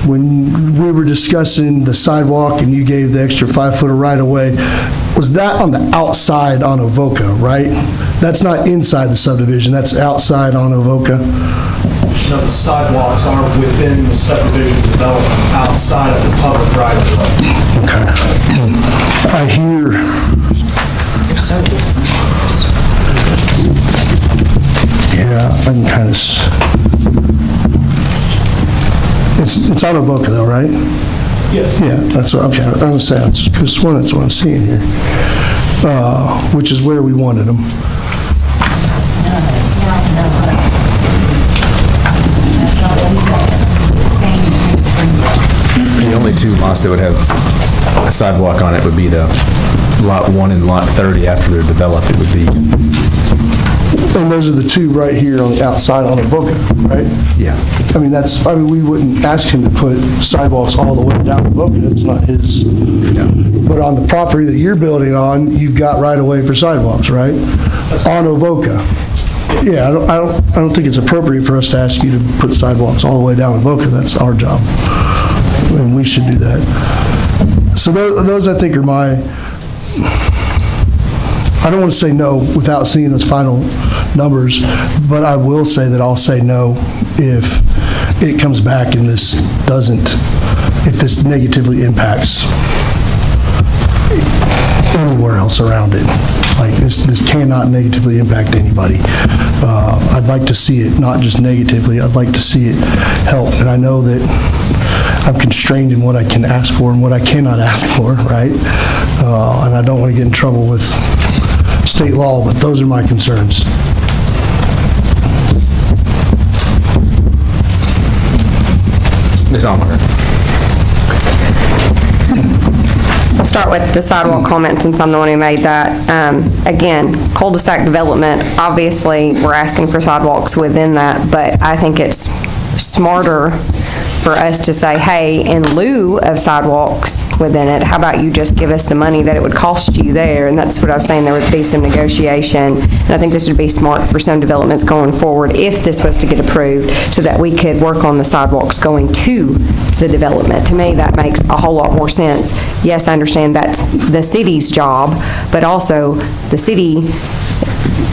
When we were discussing the sidewalk and you gave the extra 5 foot of right of way, was that on the outside on Avoca, right? That's not inside the subdivision, that's outside on Avoca?
No, the sidewalks are within the subdivision development outside of the public right of way.
Okay. I hear. Yeah, I can kind of. It's on Avoca though, right?
Yes.
Yeah, that's what I'm going to say. That's what I'm seeing here, which is where we wanted them.
The only two lots that would have a sidewalk on it would be the Lot 1 and Lot 30 after they're developed. It would be.
And those are the two right here on the outside on Avoca, right?
Yeah.
I mean, we wouldn't ask him to put sidewalks all the way down Avoca. That's not his. Yeah. But on the property that you're building on, you've got right of way for sidewalks, right? On Avoca. Yeah, I don't think it's appropriate for us to ask you to put sidewalks all the way down Avoca. That's our job, and we should do that. So those I think are my. I don't want to say no without seeing those final numbers, but I will say that I'll say no if it comes back and this negatively impacts anywhere else around it. Like this cannot negatively impact anybody. I'd like to see it not just negatively, I'd like to see it help. And I know that I'm constrained in what I can ask for and what I cannot ask for, right? And I don't want to get in trouble with state law, but those are my concerns.
Ms. Allmeyer.
I'll start with the sidewalk comment since I'm the one who made that. Again, cul-de-sac development, obviously, we're asking for sidewalks within that, but I think it's smarter for us to say, hey, in lieu of sidewalks within it, how about you just give us the money that it would cost you there? And that's what I was saying, there would be some negotiation. And I think this would be smart for some developments going forward if this was to get approved so that we could work on the sidewalks going to the development. To me, that makes a whole lot more sense. Yes, I understand that's the city's job, but also the city,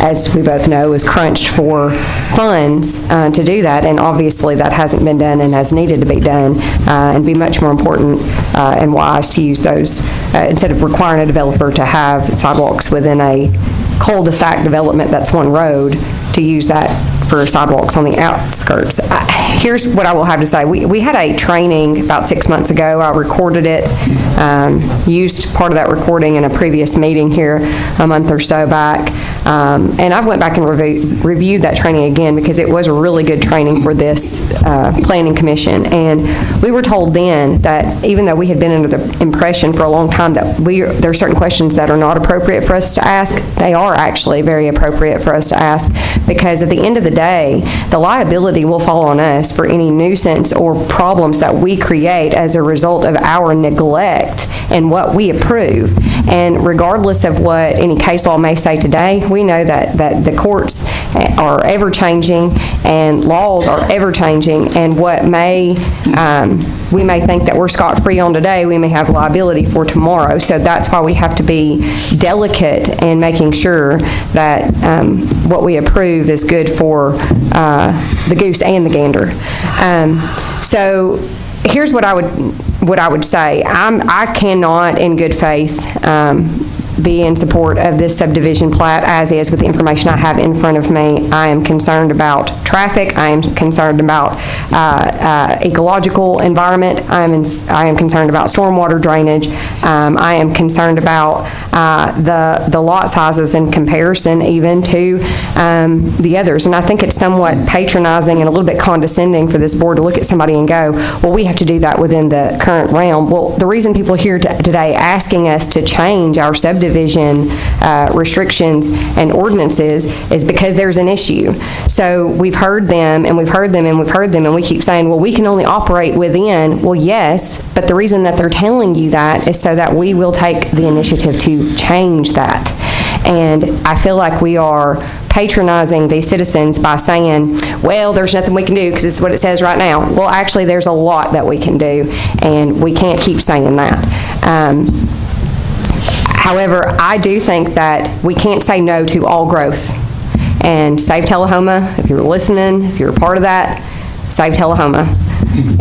as we both know, is crunched for funds to do that, and obviously that hasn't been done and has needed to be done, and be much more important and wise to use those instead of requiring a developer to have sidewalks within a cul-de-sac development that's one road, to use that for sidewalks on the outskirts. Here's what I will have to say. We had a training about 6 months ago. I recorded it, used part of that recording in a previous meeting here a month or so back. And I went back and reviewed that training again because it was a really good training for this planning commission. And we were told then that even though we had been under the impression for a long time that there are certain questions that are not appropriate for us to ask, they are actually very appropriate for us to ask, because at the end of the day, the liability will fall on us for any nuisance or problems that we create as a result of our neglect and what we approve. And regardless of what any case law may say today, we know that the courts are ever-changing and laws are ever-changing, and what we may think that we're scot-free on today, we may have liability for tomorrow. So that's why we have to be delicate in making sure that what we approve is good for the goose and the gander. So here's what I would say. I cannot, in good faith, be in support of this subdivision plat as is with the information I have in front of me. I am concerned about traffic. I am concerned about ecological environment. I am concerned about stormwater drainage. I am concerned about the lot sizes in comparison even to the others. And I think it's somewhat patronizing and a little bit condescending for this board to look at somebody and go, well, we have to do that within the current realm. Well, the reason people are here today asking us to change our subdivision restrictions and ordinances is because there's an issue. So we've heard them, and we've heard them, and we've heard them, and we keep saying, well, we can only operate within. Well, yes, but the reason that they're telling you that is so that we will take the initiative to change that. And I feel like we are patronizing these citizens by saying, well, there's nothing we can do because this is what it says right now. Well, actually, there's a lot that we can do, and we can't keep saying that. However, I do think that we can't say no to all growth. And Save Tullahoma, if you're listening, if you're a part of that, Save Tullahoma.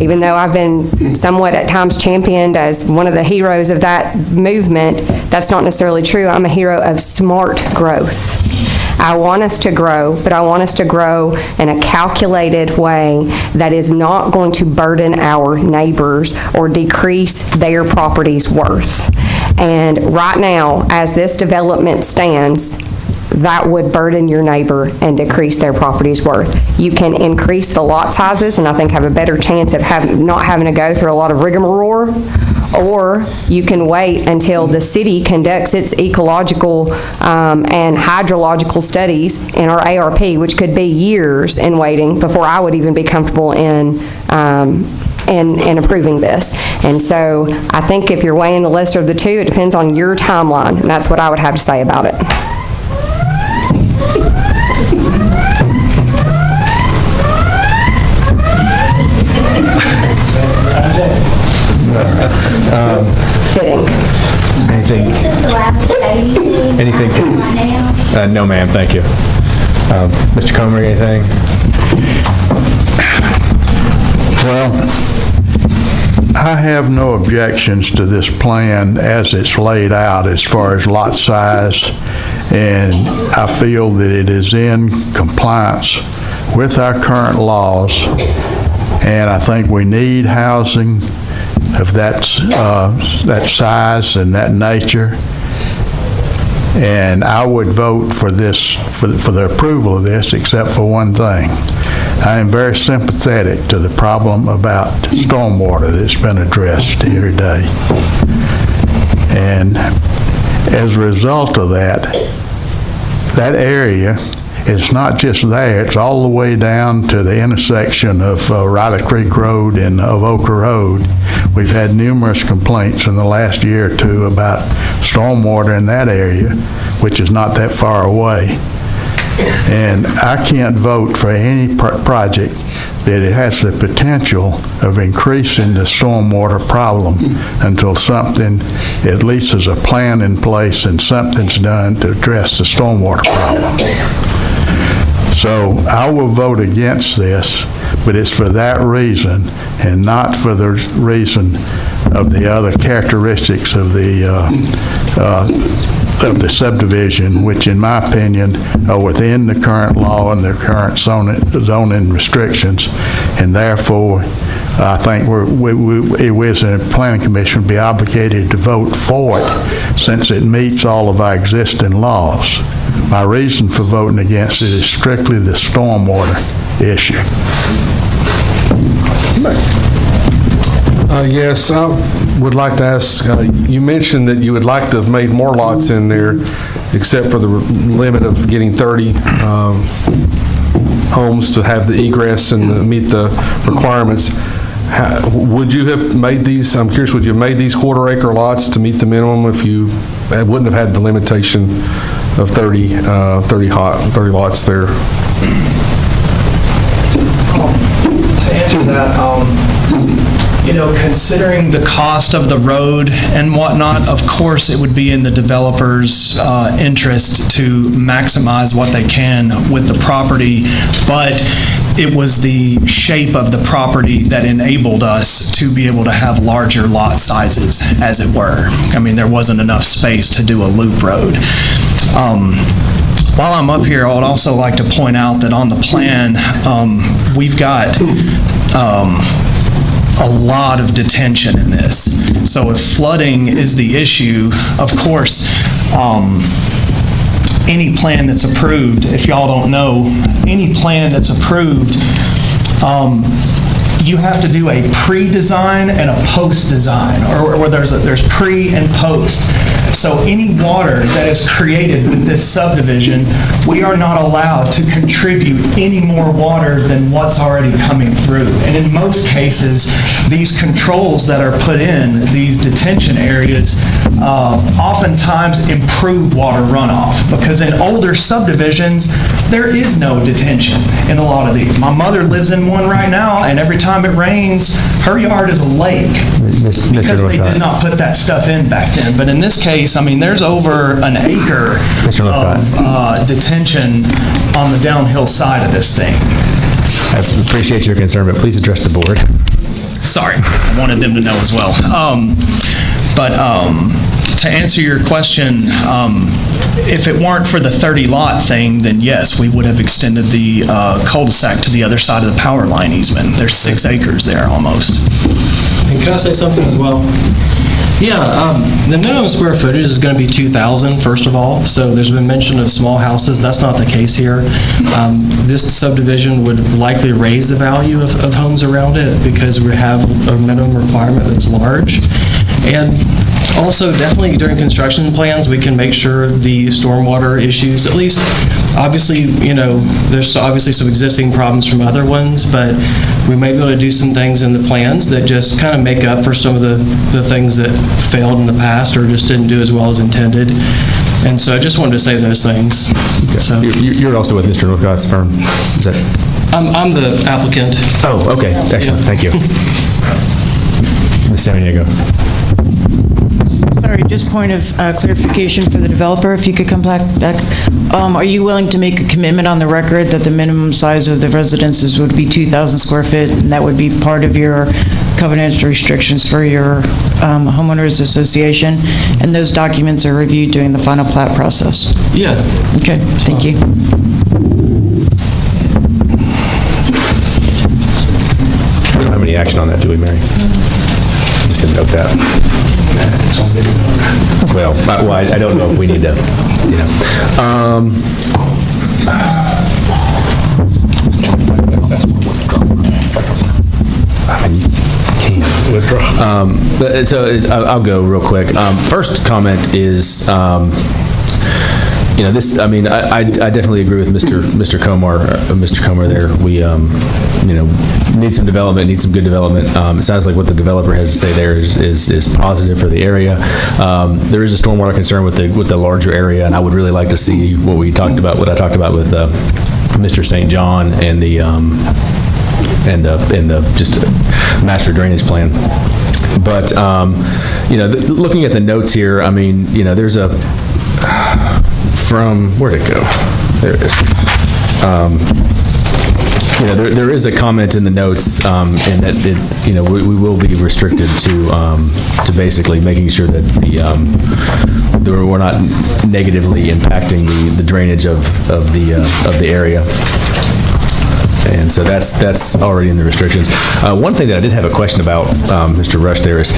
Even though I've been somewhat at times championed as one of the heroes of that movement, that's not necessarily true. I'm a hero of smart growth. I want us to grow, but I want us to grow in a calculated way that is not going to burden our neighbors or decrease their property's worth. And right now, as this development stands, that would burden your neighbor and decrease their property's worth. You can increase the lot sizes and I think have a better chance of not having to go through a lot of rigmarole, or you can wait until the city conducts its ecological and hydrological studies in our ARP, which could be years in waiting before I would even be comfortable in approving this. And so I think if you're weighing the lesser of the two, it depends on your timeline, and that's what I would have to say about it. Fitting.
Anything? No, ma'am, thank you. Mr. Comer, anything?
Well, I have no objections to this plan as it's laid out as far as lot size, and I feel that it is in compliance with our current laws, and I think we need housing of that size and that nature. And I would vote for this, for the approval of this, except for one thing. I am very sympathetic to the problem about stormwater that's been addressed here today. And as a result of that, that area is not just there, it's all the way down to the intersection of Riley Creek Road and of Oka Road. We've had numerous complaints in the last year or two about stormwater in that area, which is not that far away. And I can't vote for any project that it has the potential of increasing the stormwater problem until something, at least as a plan in place and something's done to address the stormwater problem. So I will vote against this, but it's for that reason and not for the reason of the other characteristics of the subdivision, which in my opinion are within the current law and the current zoning restrictions, and therefore I think we as a planning commission would be obligated to vote for it since it meets all of our existing laws. My reason for voting against it is strictly the stormwater issue.
Yes, I would like to ask, you mentioned that you would like to have made more lots in there, except for the limit of getting 30 homes to have the egress and meet the requirements. Would you have made these, I'm curious, would you have made these quarter-acre lots to meet the minimum if you wouldn't have had the limitation of 30 lots there?
To answer that, considering the cost of the road and whatnot, of course it would be in the developer's interest to maximize what they can with the property, but it was the shape of the property that enabled us to be able to have larger lot sizes, as it were. I mean, there wasn't enough space to do a loop road. While I'm up here, I would also like to point out that on the plan, we've got a lot of detention in this. So if flooding is the issue, of course, any plan that's approved, if y'all don't know, any plan that's approved, you have to do a pre-design and a post-design, or there's pre and post. So any water that is created with this subdivision, we are not allowed to contribute any more water than what's already coming through. And in most cases, these controls that are put in, these detention areas, oftentimes improve water runoff, because in older subdivisions, there is no detention in a lot of these. My mother lives in one right now, and every time it rains, her yard is a lake, because they did not put that stuff in back then. But in this case, I mean, there's over an acre of detention on the downhill side of this thing.
I appreciate your concern, but please address the board.
Sorry, I wanted them to know as well. To answer your question, if it weren't for the 30-lot thing, then yes, we would have extended the cul-de-sac to the other side of the power line easement. There's 6 acres there almost.
And can I say something as well? Yeah, the minimum square footage is going to be 2,000, first of all. So there's been mention of small houses. That's not the case here. This subdivision would likely raise the value of homes around it, because we have a minimum requirement that's large. And also, definitely during construction plans, we can make sure the stormwater issues, at least, obviously, you know, there's obviously some existing problems from other ones, but we may be able to do some things in the plans that just kind of make up for some of the things that failed in the past or just didn't do as well as intended. And so I just wanted to say those things.
Okay. So you're also with Mr. Northcott's firm? Is that?
I'm the applicant.
Oh, okay. Excellent. Thank you. Ms. San Diego.
Sorry, just point of clarification for the developer, if you could come back. Are you willing to make a commitment on the record that the minimum size of the residences would be 2,000 square feet, and that would be part of your covenant restrictions for your homeowners association, and those documents are reviewed during the final plat process?
Yeah.
Okay, thank you.
We don't have any action on that, do we, Mary? Just didn't note that. Well, I don't know if we need to, you know. I'll go real quick. First comment is, you know, this, I mean, I definitely agree with Mr. Comar there. We, you know, need some development, need some good development. It sounds like what the developer has to say there is positive for the area. There is a stormwater concern with the larger area, and I would really like to see what I talked about with Mr. St. John and the just master drainage plan. But you know, looking at the notes here, I mean, you know, there's a from where'd it go? There it is. You know, there is a comment in the notes, and that it, you know, we will be restricted to basically making sure that we're not negatively impacting the drainage of the area. And so that's already in the restrictions. One thing that I did have a question about, Mr. Rush, there is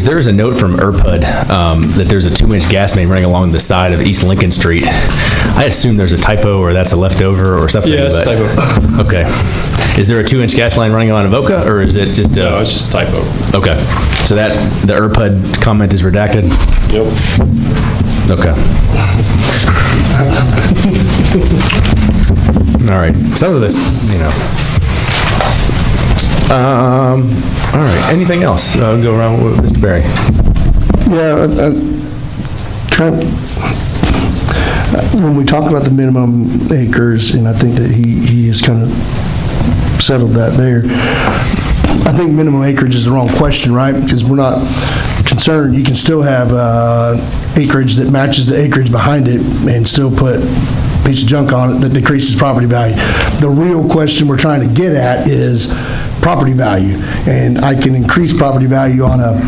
there is a note from ERPUD that there's a 2-inch gas main running along the side of East Lincoln Street. I assume there's a typo or that's a leftover or something.
Yeah, it's a typo.
Okay. Is there a 2-inch gas line running on Avoca, or is it just
No, it's just a typo.
Okay. So that the ERPUD comment is redacted?
Yep.
Okay. All right. Some of this, you know. All right. Anything else? I'll go around with Mr. Berry.
Yeah, when we talk about the minimum acres, and I think that he has kind of settled that there. I think minimum acreage is the wrong question, right? Because we're not concerned. You can still have acreage that matches the acreage behind it and still put piece of junk on it that decreases property value. The real question we're trying to get at is property value. And I can increase property value on a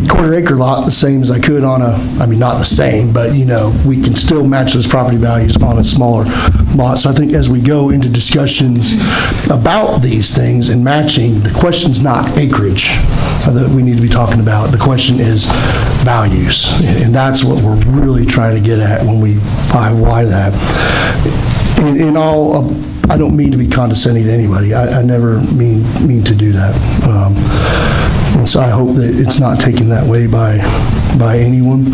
quarter-acre lot the same as I could on a, I mean, not the same, but, you know, we can still match those property values on a smaller lot. So I think as we go into discussions about these things and matching, the question's not acreage that we need to be talking about. The question is values. And that's what we're really trying to get at when we why that. In all, I don't mean to be condescending to anybody. I never mean to do that. And so I hope that it's not taken that way by anyone.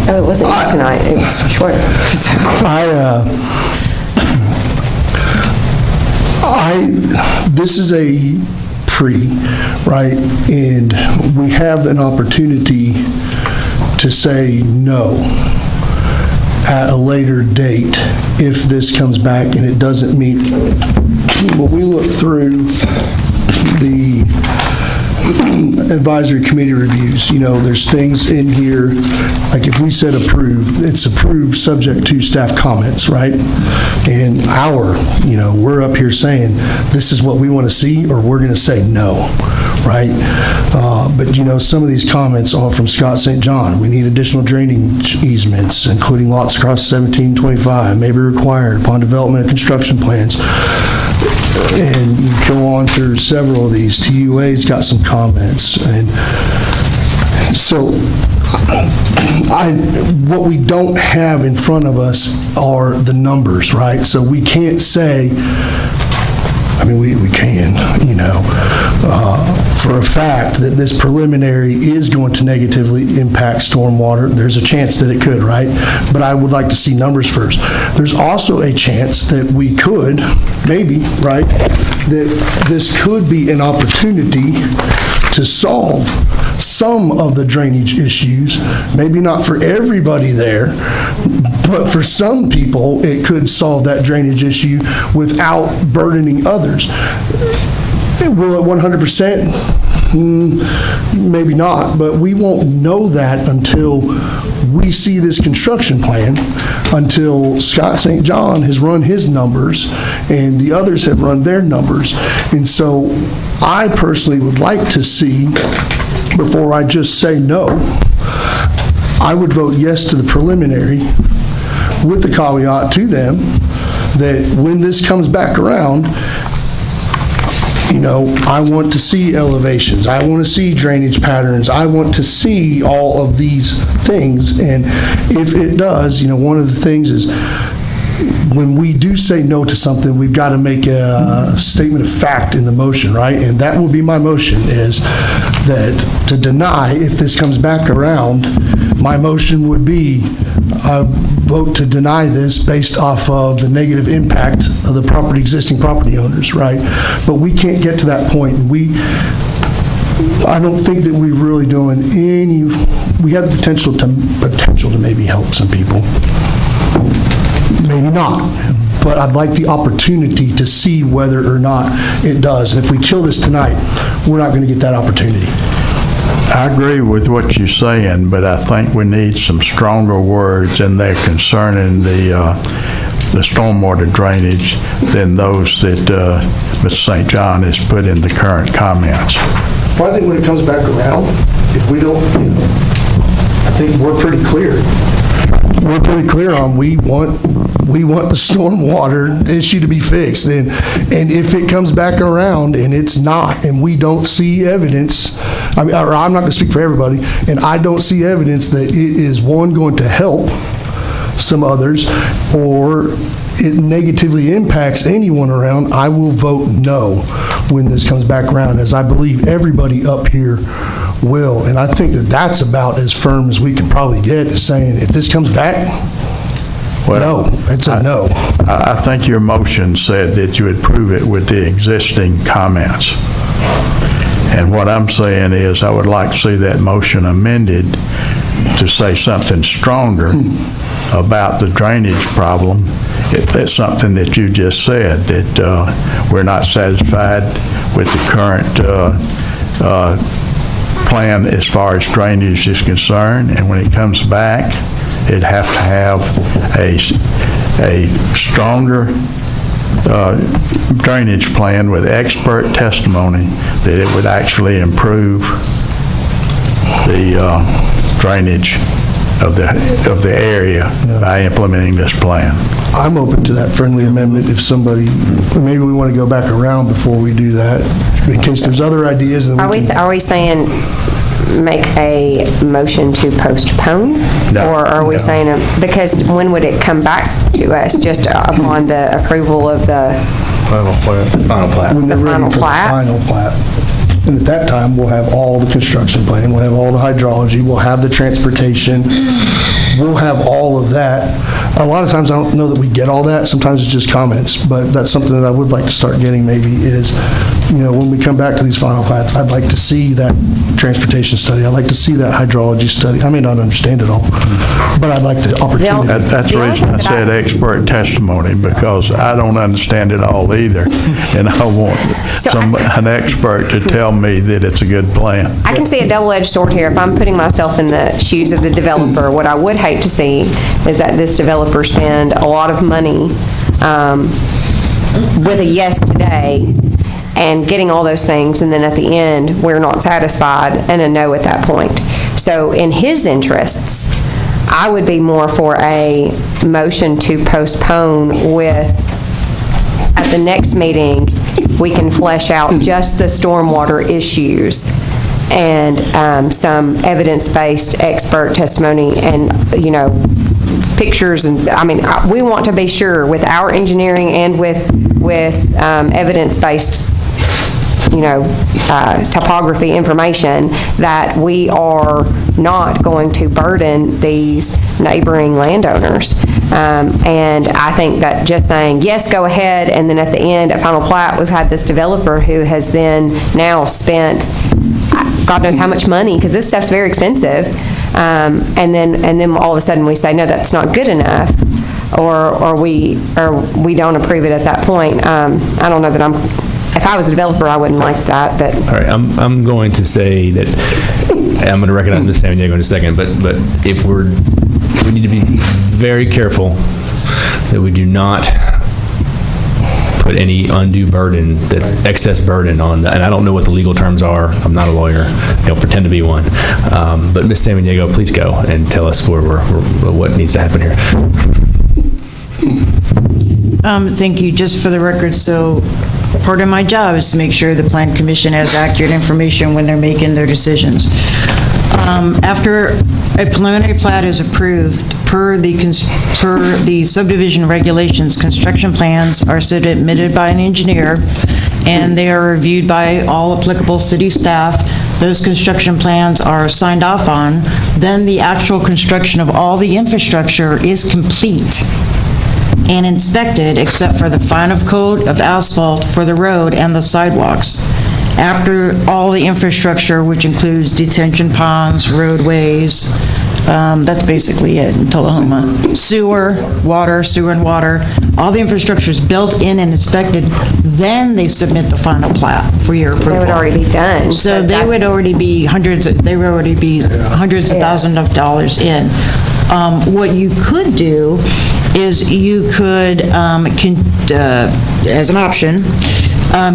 Oh, it wasn't tonight. It was short.
This is a right? And we have an opportunity to say no at a later date if this comes back and it doesn't meet. When we look through the advisory committee reviews, you know, there's things in here, like if we said approve, it's approved subject to staff comments, right? And you know, we're up here saying, this is what we want to see, or we're going to say no, right? But you know, some of these comments are from Scott St. John. We need additional drainage easements, including lots across 1725, may be required upon development of construction plans. And you go on through several of these. TUA's got some comments. And so what we don't have in front of us are the numbers, right? So we can't say, I mean, we can, you know, for a fact that this preliminary is going to negatively impact stormwater. There's a chance that it could, right? But I would like to see numbers first. There's also a chance that we could, maybe, right, that this could be an opportunity to solve some of the drainage issues, maybe not for everybody there, but for some people, it could solve that drainage issue without burdening others. Will it 100%? Maybe not, but we won't know that until we see this construction plan, until Scott St. John has run his numbers and the others have run their numbers. And so I personally would like to see, before I just say no, I would vote yes to the preliminary with the caveat to them that when this comes back around, you know, I want to see elevations. I want to see drainage patterns. I want to see all of these things. And if it does, you know, one of the things is when we do say no to something, we've got to make a statement of fact in the motion, right? And that will be my motion, is that to deny, if this comes back around, my motion would be I vote to deny this based off of the negative impact of the existing property owners, right? But we can't get to that point. And I don't think that we're really doing we have the potential to maybe help some people. Maybe not, but I'd like the opportunity to see whether or not it does. And if we kill this tonight, we're not going to get that opportunity.
I agree with what you're saying, but I think we need some stronger words in there concerning the stormwater drainage than those that Mr. St. John has put in the current comments.
Well, I think when it comes back around, if we don't, you know, I think we're pretty clear. We're pretty clear on we want the stormwater issue to be fixed. And if it comes back around and it's not, and we don't see evidence, I mean, or I'm not going to speak for everybody, and I don't see evidence that it is, one, going to help some others, or it negatively impacts anyone around, I will vote no when this comes back around, as I believe everybody up here will. And I think that that's about as firm as we can probably get, is saying if this comes back, no, it's a no.
I think your motion said that you would prove it with the existing comments. And what I'm saying is I would like to see that motion amended to say something stronger about the drainage problem. It's something that you just said, that we're not satisfied with the current plan as far as drainage is concerned, and when it comes back it'd have to have a stronger drainage plan with expert testimony that it would actually improve the drainage of the area by implementing this plan.
I'm open to that friendly amendment if somebody, maybe we want to go back around before we do that, in case there's other ideas. Then
Are we saying make a motion to postpone?
No.
Or are we saying, because when would it come back to us? Just upon the approval of the
Final plat.
When they're
The
ready
final
for the
plat?
final plat. And at that time, we'll have all the construction plan, we'll have all the hydrology, we'll have the transportation, we'll have all of that. A lot of times, I don't know that we get all that, sometimes it's just comments, but that's something that I would like to start getting maybe is, when we come back to these final plats, I'd like to see that transportation study, I'd like to see that hydrology study. I may not understand it all, but I'd like the opportunity.
That's the reason I said expert testimony, because I don't understand it all either, and I want an expert to tell me that it's a good plan.
I can see a double-edged sword here. If I'm putting myself in the shoes of the developer, what I would hate to see is that this developer spend a lot of money with a yes today and getting all those things, and then at the end, we're not satisfied and a no at that point. So in his interests, I would be more for a motion to postpone with, at the next meeting, we can flesh out just the stormwater issues and some evidence-based expert testimony and, pictures. And we want to be sure with our engineering and with evidence-based, topography information that we are not going to burden these neighboring landowners. And I think that just saying, yes, go ahead, and then at the end, at final plat, we've had this developer who has then now spent God knows how much money, because this stuff's very expensive, and then all of a sudden we say, no, that's not good enough, or we don't approve it at that point. I don't know that if I was a developer, I wouldn't like that, but.
All right, I'm going to say that, I'm going to recognize Ms. San Diego in a second, but if we need to be very careful that we do not put any undue burden, that's excess burden on, and I don't know what the legal terms are, I'm not a lawyer, don't pretend to be one, but Ms. San Diego, please go and tell us what needs to happen here.
Thank you. Just for the record, so part of my job is to make sure the Plan Commission has accurate information when they're making their decisions. After a preliminary plat is approved, per the subdivision regulations, construction plans are submitted by an engineer, and they are reviewed by all applicable city staff. Those construction plans are signed off on. Then the actual construction of all the infrastructure is complete and inspected, except for the final coat of asphalt for the road and the sidewalks. After all the infrastructure, which includes detention ponds, roadways, that's basically it in Tullahoma. Sewer and water, all the infrastructure is built in and inspected, then they submit the final plat for your approval.
They would already be done.
So they would already be hundreds of thousands of dollars in. What you could do is you could, as an option,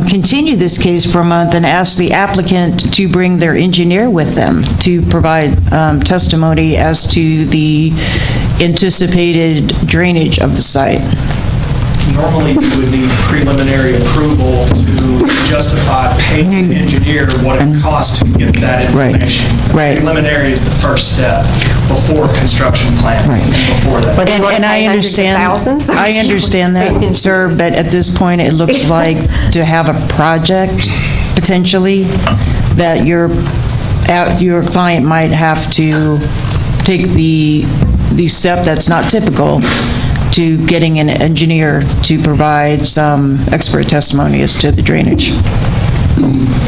continue this case for a month and ask the applicant to bring their engineer with them to provide testimony as to the anticipated drainage of the site.
Normally, you would need preliminary approval to justify paying the engineer what it costs to get that information.
Right.
Preliminary is the first step before construction plans. Before that.
And I understand that, sir, but at this point, it looks like to have a project, potentially, that your client might have to take the step that's not typical to getting an engineer to provide some expert testimony as to the drainage.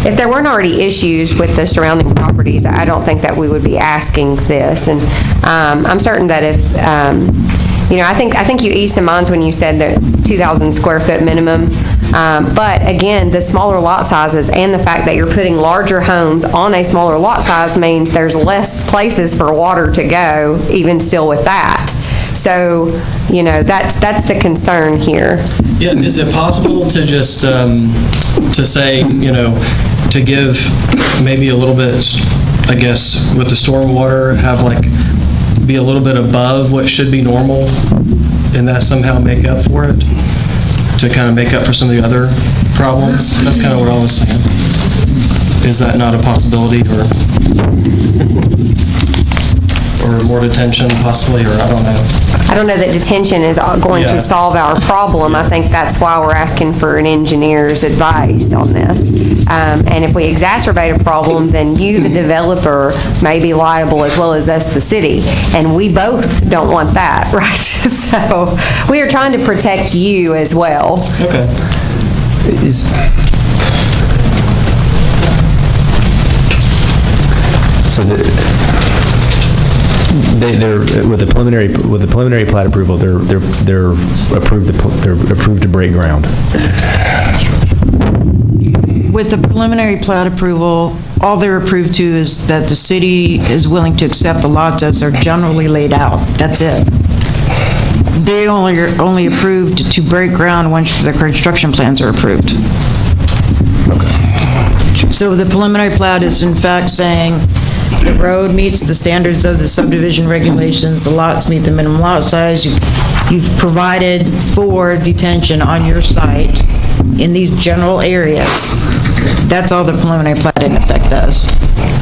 If there weren't already issues with the surrounding properties, I don't think that we would be asking this. And I'm certain that if, I think you eased some minds when you said the 2,000 square foot minimum. But again, the smaller lot sizes and the fact that you're putting larger homes on a smaller lot size means there's less places for water to go, even still with that. So, that's the concern here.
Yeah, is it possible to just, to say, to give maybe a little bit, I guess, with the stormwater, have be a little bit above what should be normal, and that somehow make up for it? To kind of make up for some of the other problems? That's kind of what I was saying. Is that not a possibility, or more detention possibly, or I don't know?
I don't know that detention is going to solve our problem. I think that's why we're asking for an engineer's advice on this. And if we exacerbate a problem, then you, the developer, may be liable as well as us, the city. And we both don't want that, right? So we are trying to protect you as well.
Okay.
So they're with the preliminary plat approval, they're approved to break ground.
With the preliminary plat approval, all they're approved to is that the city is willing to accept the lots as they're generally laid out. That's it. They are only approved to break ground once the construction plans are approved. So the preliminary plat is in fact saying the road meets the standards of the subdivision regulations, the lots meet the minimum lot size, you've provided for detention on your site in these general areas. That's all the preliminary plat in effect does.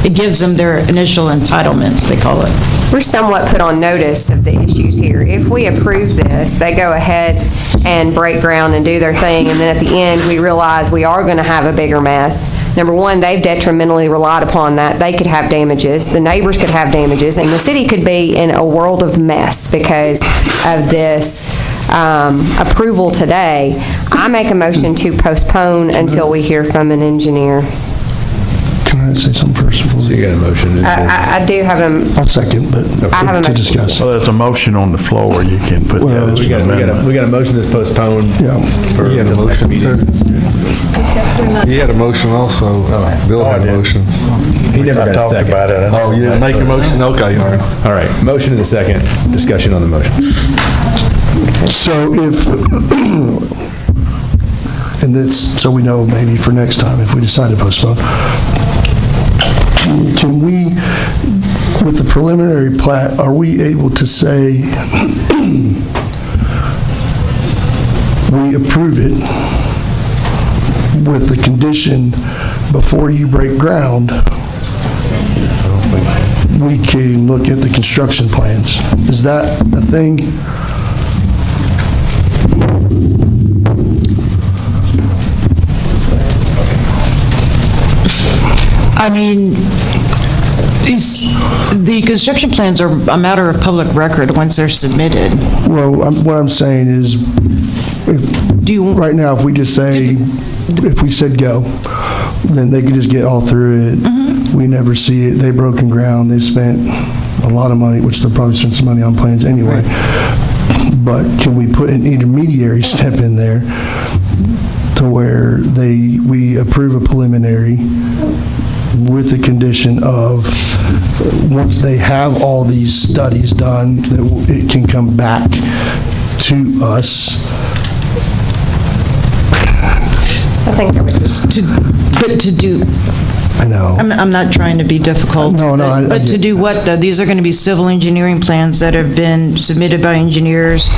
It gives them their initial entitlements, they call it.
We're somewhat put on notice of the issues here. If we approve this, they go ahead and break ground and do their thing, and then at the end, we realize we are going to have a bigger mess. Number one, they've detrimentally relied upon that. They could have damages, the neighbors could have damages, and the city could be in a world of mess because of this approval today. I make a motion to postpone until we hear from an engineer.
Can I say something first?
So you got a motion?
I do have a...
I'll second, but
I have a
to
motion.
discuss.
So there's a motion on the floor, you can put that as
We
an amendment.
got a motion that's postponed for
You had a
the next
motion
meeting.
too? He had a motion also. Bill had a motion.
He never got a
talked
second.
about it.
Oh, you didn't make a motion? Okay, all right.
All right, motion and a second. Discussion on the motion.
So if, and this, so we know maybe for next time if we decide to postpone, can we, with the preliminary plat, are we able to say we approve it with the condition before you break ground, we can look at the construction plans? Is that a thing?
I mean, the construction plans are a matter of public record once they're submitted.
Well, what I'm saying is, right now, if we just say, if we said go, then they could just get all through it. We never see it. They've broken ground. They've spent a lot of money, which they'll probably spend some money on plans anyway. But can we put an intermediary step in there to where we approve a preliminary with the condition of, once they have all these studies done, that it can come back to us?
I think that would just...
But to do...
I know.
I'm not trying to be difficult.
No,
But to do what, though? These are going to be civil engineering plans that have been submitted by engineers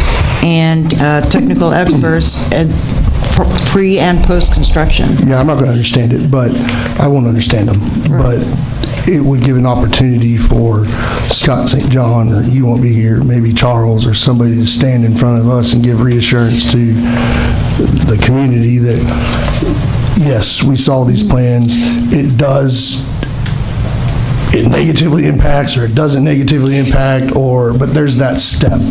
and technical experts at pre- and post-construction.
Yeah, I'm not going to understand it, but I won't understand them. But it would give an opportunity for Scott St. John, or you won't be here, maybe Charles or somebody to stand in front of us and give reassurance to the community that, yes, we saw these plans. It negatively impacts, or it doesn't negatively impact, but there's that step.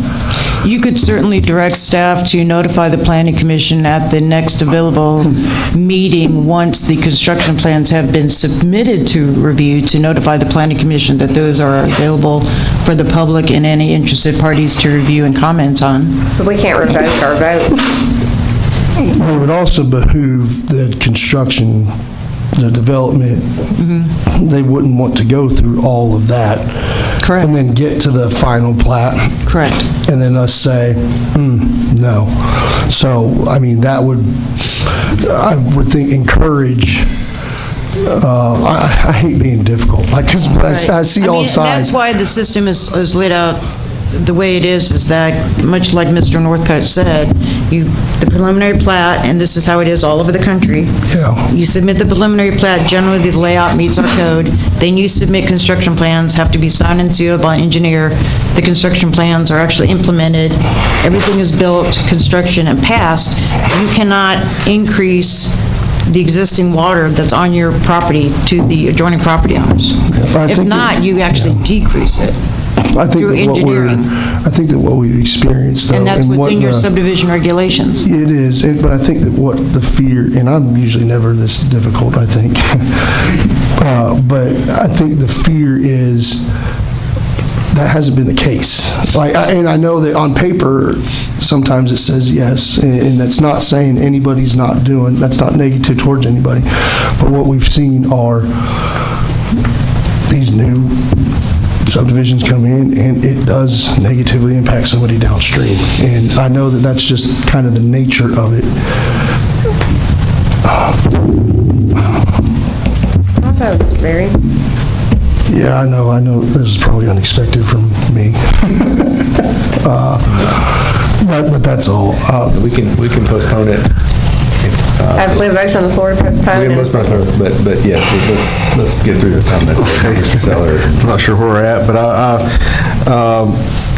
You could certainly direct staff to notify the Planning Commission at the next available meeting once the construction plans have been submitted to review, to notify the Planning Commission that those are available for the public and any interested parties to review and comment on.
But we can't revoke our vote.
it would also behoove the construction, the development, they wouldn't want to go through all of that.
Correct.
And then get to the final plat.
Correct.
And then us say, no. So, I mean, that would, I would think, encourage, I hate being difficult, like, because I see all sides.
That's why the system is laid out the way it is that, much like Mr. Northcutt said, the preliminary plat, and this is how it is all over the country.
Yeah.
You submit the preliminary plat, generally the layout meets our code, then you submit construction plans, have to be signed and sealed by an engineer. The construction plans are actually implemented, everything is built, construction, and passed. You cannot increase the existing water that's on your property to the adjoining property owners. If not, you actually decrease it.
I think that what we've experienced, though,
and that's what's in your subdivision regulations.
It is, but I think that what the fear, and I'm usually never this difficult, I think, but I think the fear is that hasn't been the case. And I know that on paper, sometimes it says yes, and that's not saying anybody's not doing, that's not negative towards anybody, but what we've seen are these new subdivisions come in, and it does negatively impact somebody downstream. And I know that that's just kind of the nature of it.
How about Mr. Berry?
Yeah, I know this is probably unexpected from me. But that's all.
We can postpone it.
We have a motion on the floor to postpone.
We must not, but yes, let's get through the comments. Mr. Seller.
I'm not sure where we're at, but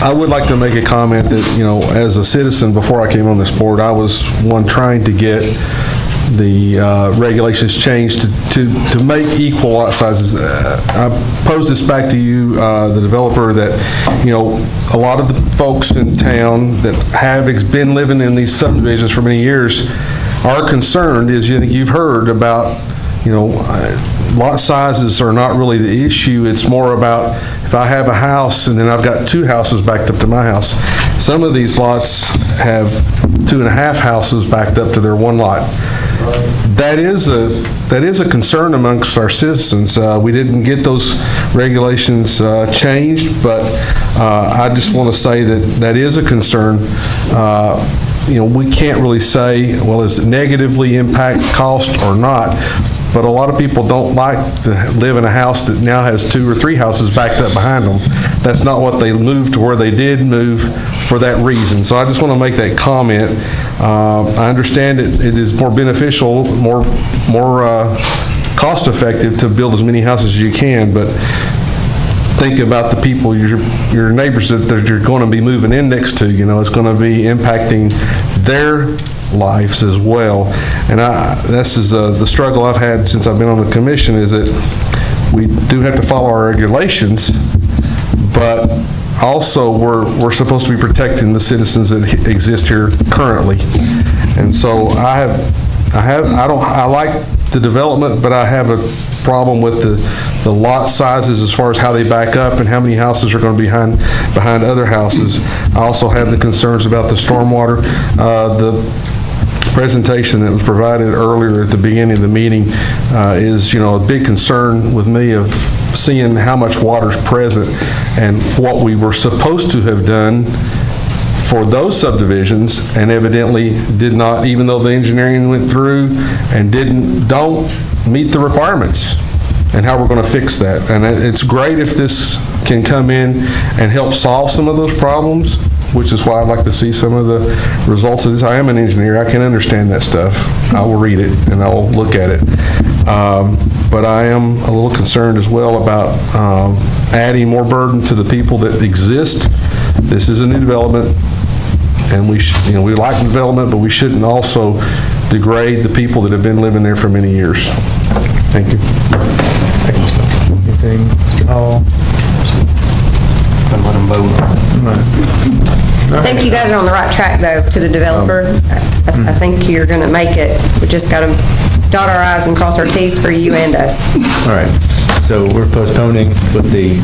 I would like to make a comment that, as a citizen, before I came on this board, I was one trying to get the regulations changed to make equal lot sizes. I pose this back to you, the developer, that, a lot of the folks in town that have been living in these subdivisions for many years are concerned, as you've heard about, lot sizes are not really the issue. It's more about if I have a house and then I've got two houses backed up to my house. Some of these lots have 2.5 houses backed up to their one lot. That is a concern amongst our citizens. We didn't get those regulations changed, but I just want to say that is a concern. We can't really say, well, does it negatively impact cost or not? But a lot of people don't like to live in a house that now has 2 or 3 houses backed up behind them. That's not what they moved to where they did move for that reason. So I just want to make that comment. I understand it is more beneficial, more cost effective to build as many houses as you can, but think about the people, your neighbors that you're going to be moving in next to. It's going to be impacting their lives as well. And this is the struggle I've had since I've been on the commission, is that we do have to follow our regulations, but also we're supposed to be protecting the citizens that exist here currently. And so I like the development, but I have a problem with the lot sizes as far as how they back up and how many houses are going to be behind other houses. I also have the concerns about the stormwater. The presentation that was provided earlier at the beginning of the meeting is, a big concern with me of seeing how much water is present and what we were supposed to have done for those subdivisions, and evidently did not, even though the engineering went through and don't meet the requirements, and how we're going to fix that. And it's great if this can come in and help solve some of those problems, which is why I'd like to see some of the results of this. I am an engineer. I can understand that stuff. I will read it and I will look at it. But I am a little concerned as well about adding more burden to the people that exist. This is a new development, and we like development, but we shouldn't also degrade the people that have been living there for many years. Thank you.
Anything, Mr. Hall? Let them vote on it.
I think you guys are on the right track, though, to the developer. I think you're going to make it. We just got to dot our i's and cross our t's for you and us.
All right. So we're postponing with the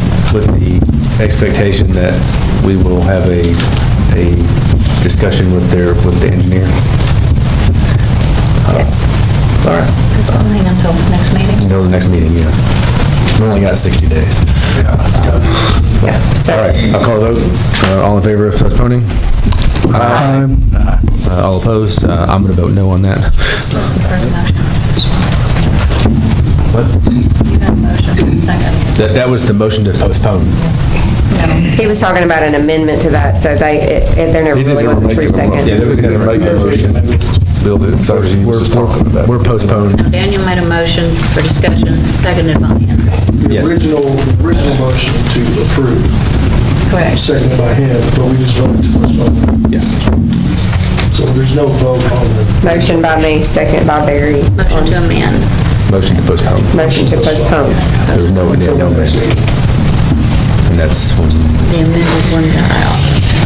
expectation that we will have a discussion with the engineer.
Yes.
All right.
It's only until next meeting.
Until the next meeting, yeah. We only got 60 days.
Yeah.
All right, I'll call a vote. All in favor of postponing? Aye. All opposed? I'm going to vote no on that. What?
You have a motion, second.
That was the motion to postpone.
He was talking about an amendment to that, so there never really was a true second.
Yeah, they was going to make a motion. Build it, so we're postponed.
Now, Daniel made a motion for discussion, seconded by him.
The original motion to approve.
Correct.
Seconded by him, but we just voted to postpone.
Yes.
So there's no vote on the.
Motion by me, second by Barry.
Motion to amend.
Motion to postpone.
Motion to postpone.
There's no amendment. And that's
The amendment one got out.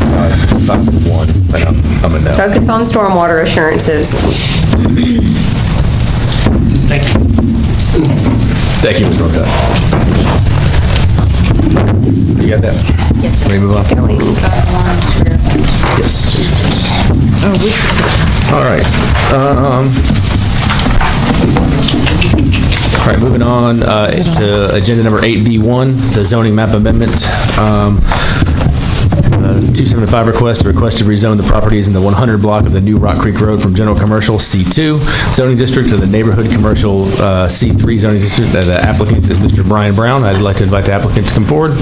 5-1, but I'm a no.
Focus on stormwater assurances.
Thank you.
Thank you, Mr. Norcutt. You got that?
Yes, sir.
Can we move on? Yes. All right. All right, moving on to agenda number 8B1, the zoning map amendment. 275 request to rezone the properties in the 100 block of the New Rock Creek Road from general commercial C2 zoning district to the neighborhood commercial C3 zoning district. The applicant is Mr. Brian Brown. I'd like to invite the applicant to come forward.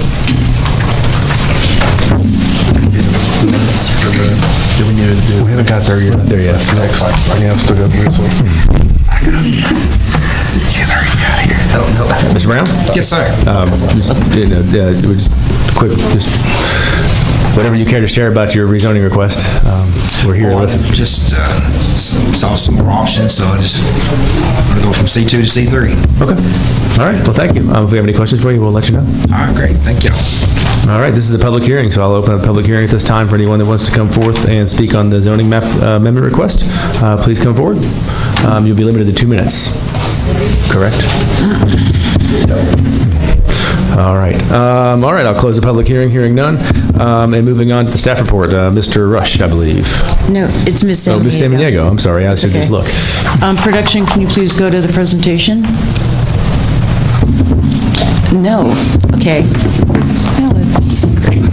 We haven't got there yet.
There yet.
Next. Yeah, I'm still got this one.
Mr. Brown?
Yes, sir.
Just quick, just whatever you care to share about your rezoning request. We're here to listen.
Just saw some more options, so I just want to go from C2 to C3.
Okay. All right. Well, thank you. If we have any questions for you, we'll let you know.
All right, great. Thank you.
All right. This is a public hearing, so I'll open up a public hearing at this time for anyone that wants to come forth and speak on the zoning map amendment request. Please come forward. You'll be limited to 2 minutes. Correct? All right. All right, I'll close the public hearing, hearing none. And moving on to the staff report, Mr. Rush, I believe.
No, it's Ms. Samaniego.
Oh, Ms. Samaniego, I'm sorry, I should just look.
Production, can you please go to the presentation? No, okay. Well, it's great.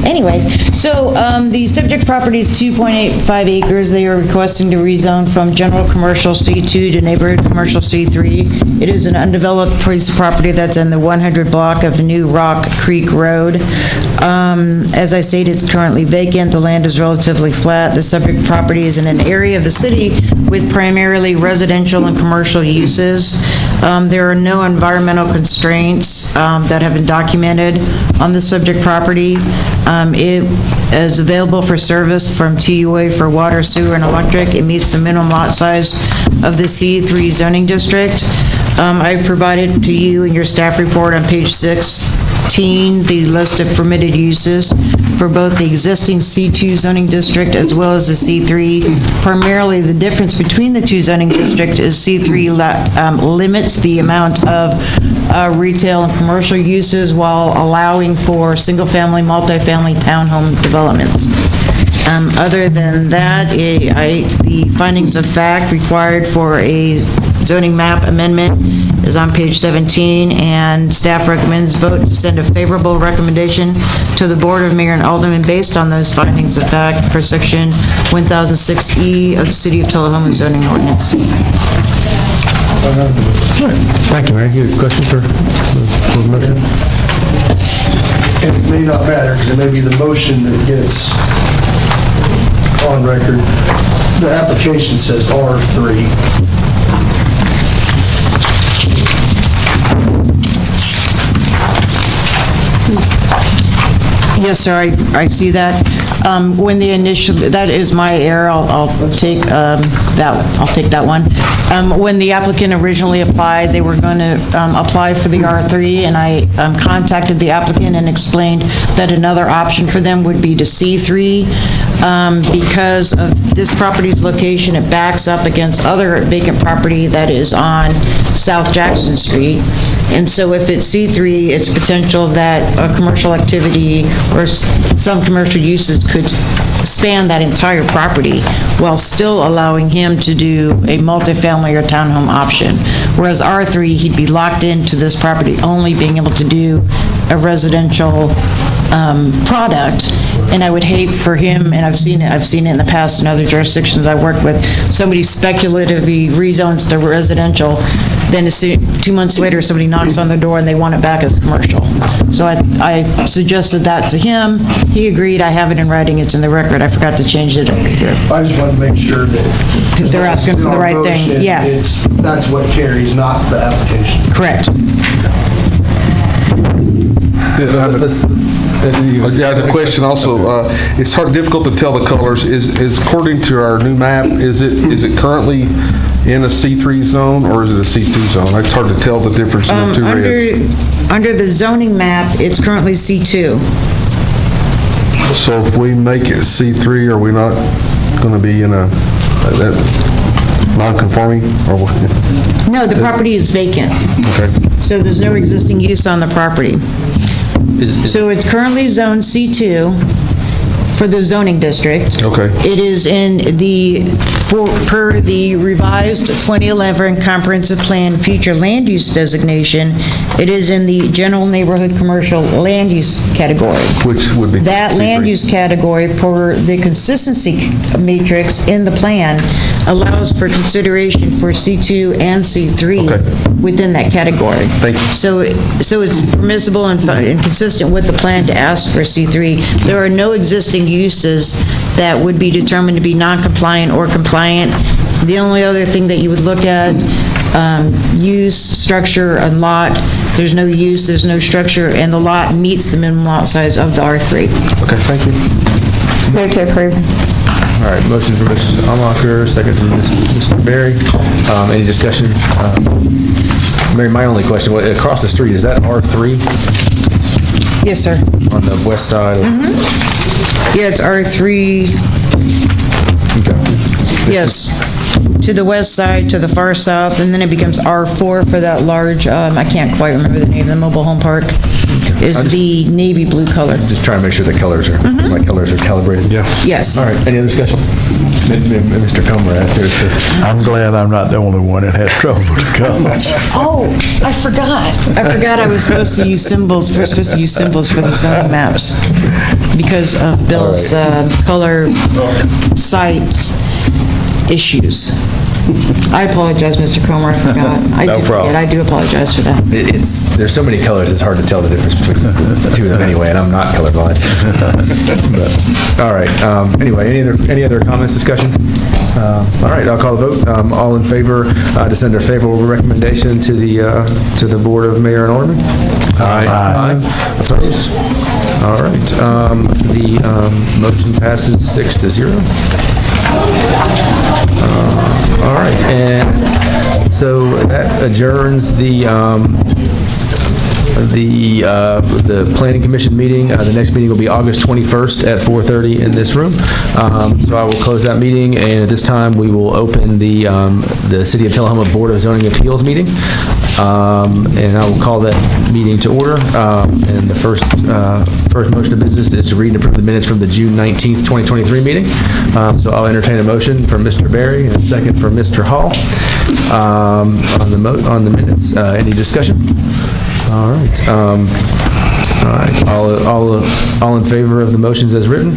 Anyway, so the subject property is 2.85 acres. They are requesting to rezone from general commercial C2 to neighborhood commercial C3. It is an undeveloped piece of property that's in the 100 block of New Rock Creek Road. As I stated, it's currently vacant. The land is relatively flat. The subject property is in an area of the city with primarily residential and commercial uses. There are no environmental constraints that have been documented on the subject property. It is available for service from TUA for water, sewer, and electric. It meets the minimum lot size of the C3 zoning district. I provided to you in your staff report on page 16 the list of permitted uses for both the existing C2 zoning district as well as the C3. Primarily, the difference between the two zoning districts is C3 limits the amount of retail and commercial uses while allowing for single-family, multifamily townhome developments. Other than that, the findings of fact required for a zoning map amendment is on page 17, and staff recommends vote to send a favorable recommendation to the Board of Mayor and Aldermen based on those findings of fact for section 1006E of the City of Tullahoma zoning ordinance.
Thank you, Mary. You have a question for the motion?
And it may not matter, because it may be the motion that gets on record. The application says R3.
Yes, sir, I see that. When the initial, that is my error, I'll take that one. When the applicant originally applied, they were going to apply for the R3, and I contacted the applicant and explained that another option for them would be to C3. Because of this property's location, it backs up against other vacant property that is on South Jackson Street. And so if it's C3, it's potential that a commercial activity or some commercial uses could span that entire property while still allowing him to do a multifamily or townhome option. Whereas R3, he'd be locked into this property only being able to do a residential product. And I would hate for him, and I've seen it in the past in other jurisdictions I worked with, somebody speculatively rezones the residential, then 2 months later, somebody knocks on the door and they want it back as commercial. So I suggested that to him. He agreed. I have it in writing. It's in the record. I forgot to change it over here.
I just want to make sure that...
They're asking for the right thing. Yeah.
That's what carries, not the application.
Correct.
I have a question also. It's difficult to tell the colors. Is according to our new map, is it currently in a C3 zone or is it a C2 zone? It's hard to tell the difference in the two reds.
Under the zoning map, it's currently C2.
So if we make it C3, are we not going to be in a non-conforming? Or
No, the property is vacant.
Okay.
So there's no existing use on the property. So it's currently zoned C2 for the zoning district.
Okay.
It is in per the revised 2011 comprehensive plan future land use designation, it is in the general neighborhood commercial land use category.
Which would be
that
C3.
land use category per the consistency matrix in the plan allows for consideration for C2 and C3 within that category.
Thank you.
So it's permissible and consistent with the plan to ask for C3. There are no existing uses that would be determined to be non-compliant or compliant. The only other thing that you would look at, use, structure, and lot. There's no use, there's no structure, and the lot meets the minimum lot size of the R3.
Okay, thank you.
Move to approve.
All right, motion for Mrs. Almacher, second for Mr. Berry. Any discussion? Mary, my only question, across the street, is that R3?
Yes, sir.
On the west side?
Yeah, it's R3. Yes, to the west side, to the far south, and then it becomes R4 for that large, I can't quite remember the name of the mobile home park, is the navy blue color.
Just trying to make sure the colors are, my colors are calibrated. Yeah.
Yes.
All right, any other discussion? Mr. Comer asked her to...
I'm glad I'm not the only one that has trouble with colors.
Oh, I forgot I was supposed to use symbols, we're supposed to use symbols for the zoning maps because of Bill's color site issues. I apologize, Mr. Comer, I forgot.
No problem.
I do apologize for that.
There's so many colors, it's hard to tell the difference between the two of them anyway, and I'm not colorblind. All right, anyway, any other comments, discussion? All right, I'll call the vote. All in favor to send a favorable recommendation to the Board of Mayor and Alderman? Aye. Opposed? All right, the motion passes 6-0. All right, and so that adjourns the Planning Commission meeting. The next meeting will be August 21st at 4:30 in this room. So I will close that meeting, and at this time, we will open the City of Tullahoma Board of Zoning Appeals meeting. And I will call that meeting to order. And the first motion of business is to read and approve the minutes from the June 19th, 2023 meeting. So I'll entertain a motion from Mr. Berry and a second from Mr. Hall on the minutes. Any discussion? All right. All right. All in favor of the motions as written,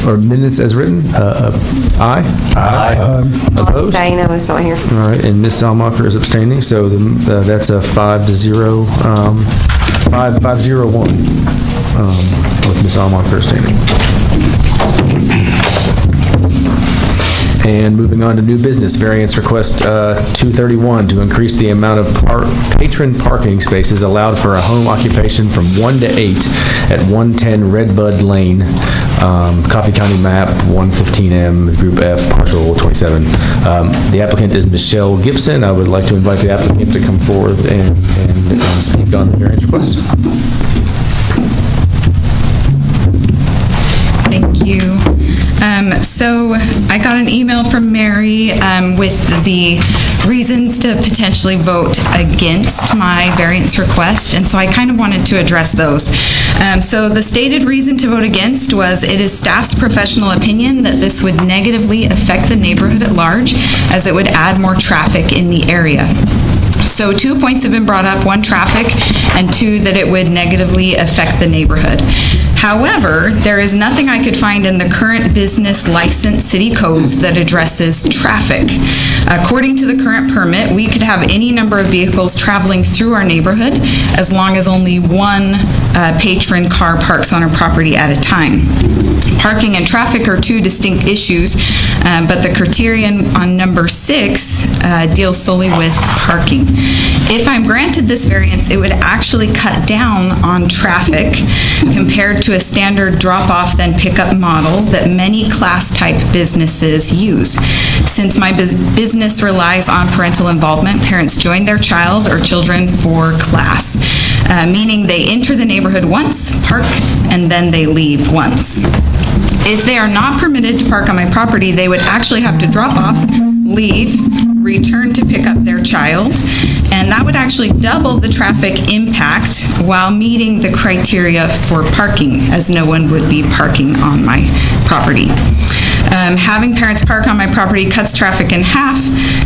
or minutes as written? Aye. Opposed?
Abstain, I was not here.
All right, and Ms. Almacher is abstaining, so that's a 5-0, 5-0-1 with Ms. Almacher abstaining. And moving on to new business, variance request 231 to increase the amount of patron parking spaces allowed for a home occupation from 1 to 8 at 110 Redbud Lane, Coffee County map 115M, Group F, parcel 27. The applicant is Michelle Gibson. I would like to invite the applicant to come forward and speak on the variance request.
Thank you. So I got an email from Mary with the reasons to potentially vote against my variance request, and so I kind of wanted to address those. So the stated reason to vote against was it is staff's professional opinion that this would negatively affect the neighborhood at large, as it would add more traffic in the area. So 2 points have been brought up, 1, traffic, and 2, that it would negatively affect the neighborhood. However, there is nothing I could find in the current business license city codes that addresses traffic. According to the current permit, we could have any number of vehicles traveling through our neighborhood as long as only 1 patron car parks on our property at a time. Parking and traffic are 2 distinct issues, but the criterion on number 6 deals solely with parking. If I'm granted this variance, it would actually cut down on traffic compared to a standard drop-off then pick-up model that many class-type businesses use. Since my business relies on parental involvement, parents join their child or children for class, meaning they enter the neighborhood once, park, and then they leave once. If they are not permitted to park on my property, they would actually have to drop off, leave, return to pick up their child, and that would actually double the traffic impact while meeting the criteria for parking, as no one would be parking on my property. Having parents park on my property cuts traffic in half.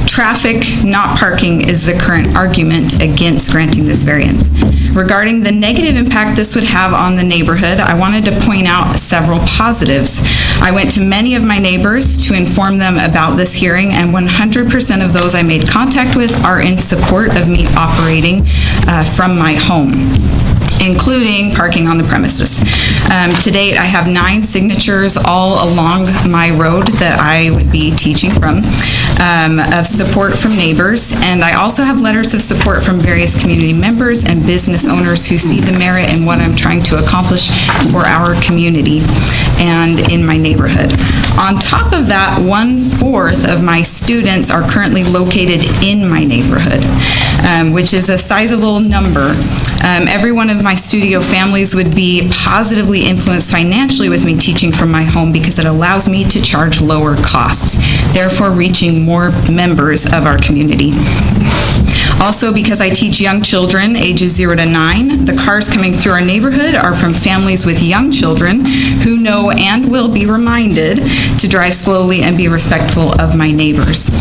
Traffic, not parking, is the current argument against granting this variance. Regarding the negative impact this would have on the neighborhood, I wanted to point out several positives. I went to many of my neighbors to inform them about this hearing, and 100% of those I made contact with are in support of me operating from my home, including parking on the premises. To date, I have 9 signatures all along my road that I would be teaching from, of support from neighbors, and I also have letters of support from various community members and business owners who see the merit in what I'm trying to accomplish for our community and in my neighborhood. On top of that, 1/4 of my students are currently located in my neighborhood, which is a sizable number. Every one of my studio families would be positively influenced financially with me teaching from my home because it allows me to charge lower costs, therefore reaching more members of our community. Also, because I teach young children ages 0 to 9, the cars coming through our neighborhood are from families with young children who know and will be reminded to drive slowly and be respectful of my neighbors.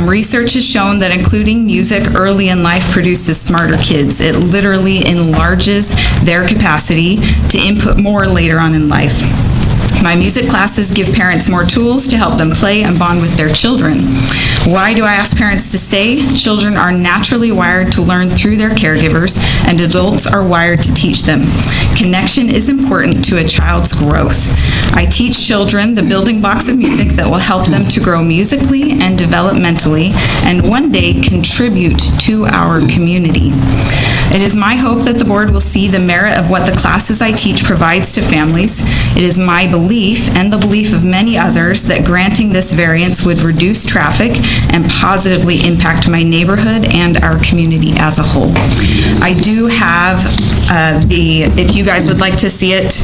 Research has shown that including music early in life produces smarter kids. It literally enlarges their capacity to input more later on in life. My music classes give parents more tools to help them play and bond with their children. Why do I ask parents to stay? Children are naturally wired to learn through their caregivers, and adults are wired to teach them. Connection is important to a child's growth. I teach children the building blocks of music that will help them to grow musically and developmentally, and one day contribute to our community. It is my hope that the board will see the merit of what the classes I teach provides to families. It is my belief, and the belief of many others, that granting this variance would reduce traffic and positively impact my neighborhood and our community as a whole. I do have if you guys would like to see it,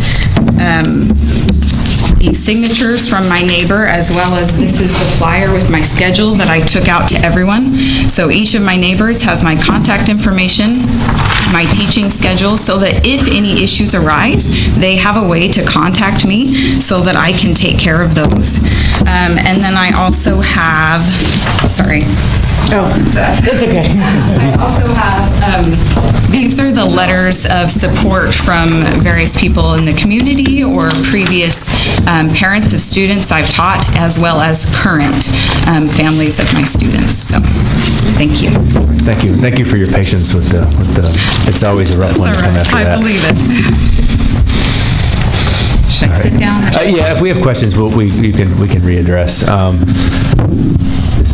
the signatures from my neighbor, as well as this is the flyer with my schedule that I took out to everyone. So each of my neighbors has my contact information, my teaching schedule, so that if any issues arise, they have a way to contact me so that I can take care of those. And then I also have, sorry.
Oh, that's okay.
I also have, these are the letters of support from various people in the community or previous parents of students I've taught, as well as current families of my students. So, thank you.
Thank you. Thank you for your patience with the it's always a rough one to come after that.
I believe it. Should I sit down?
Yeah, if we have questions, we can readdress.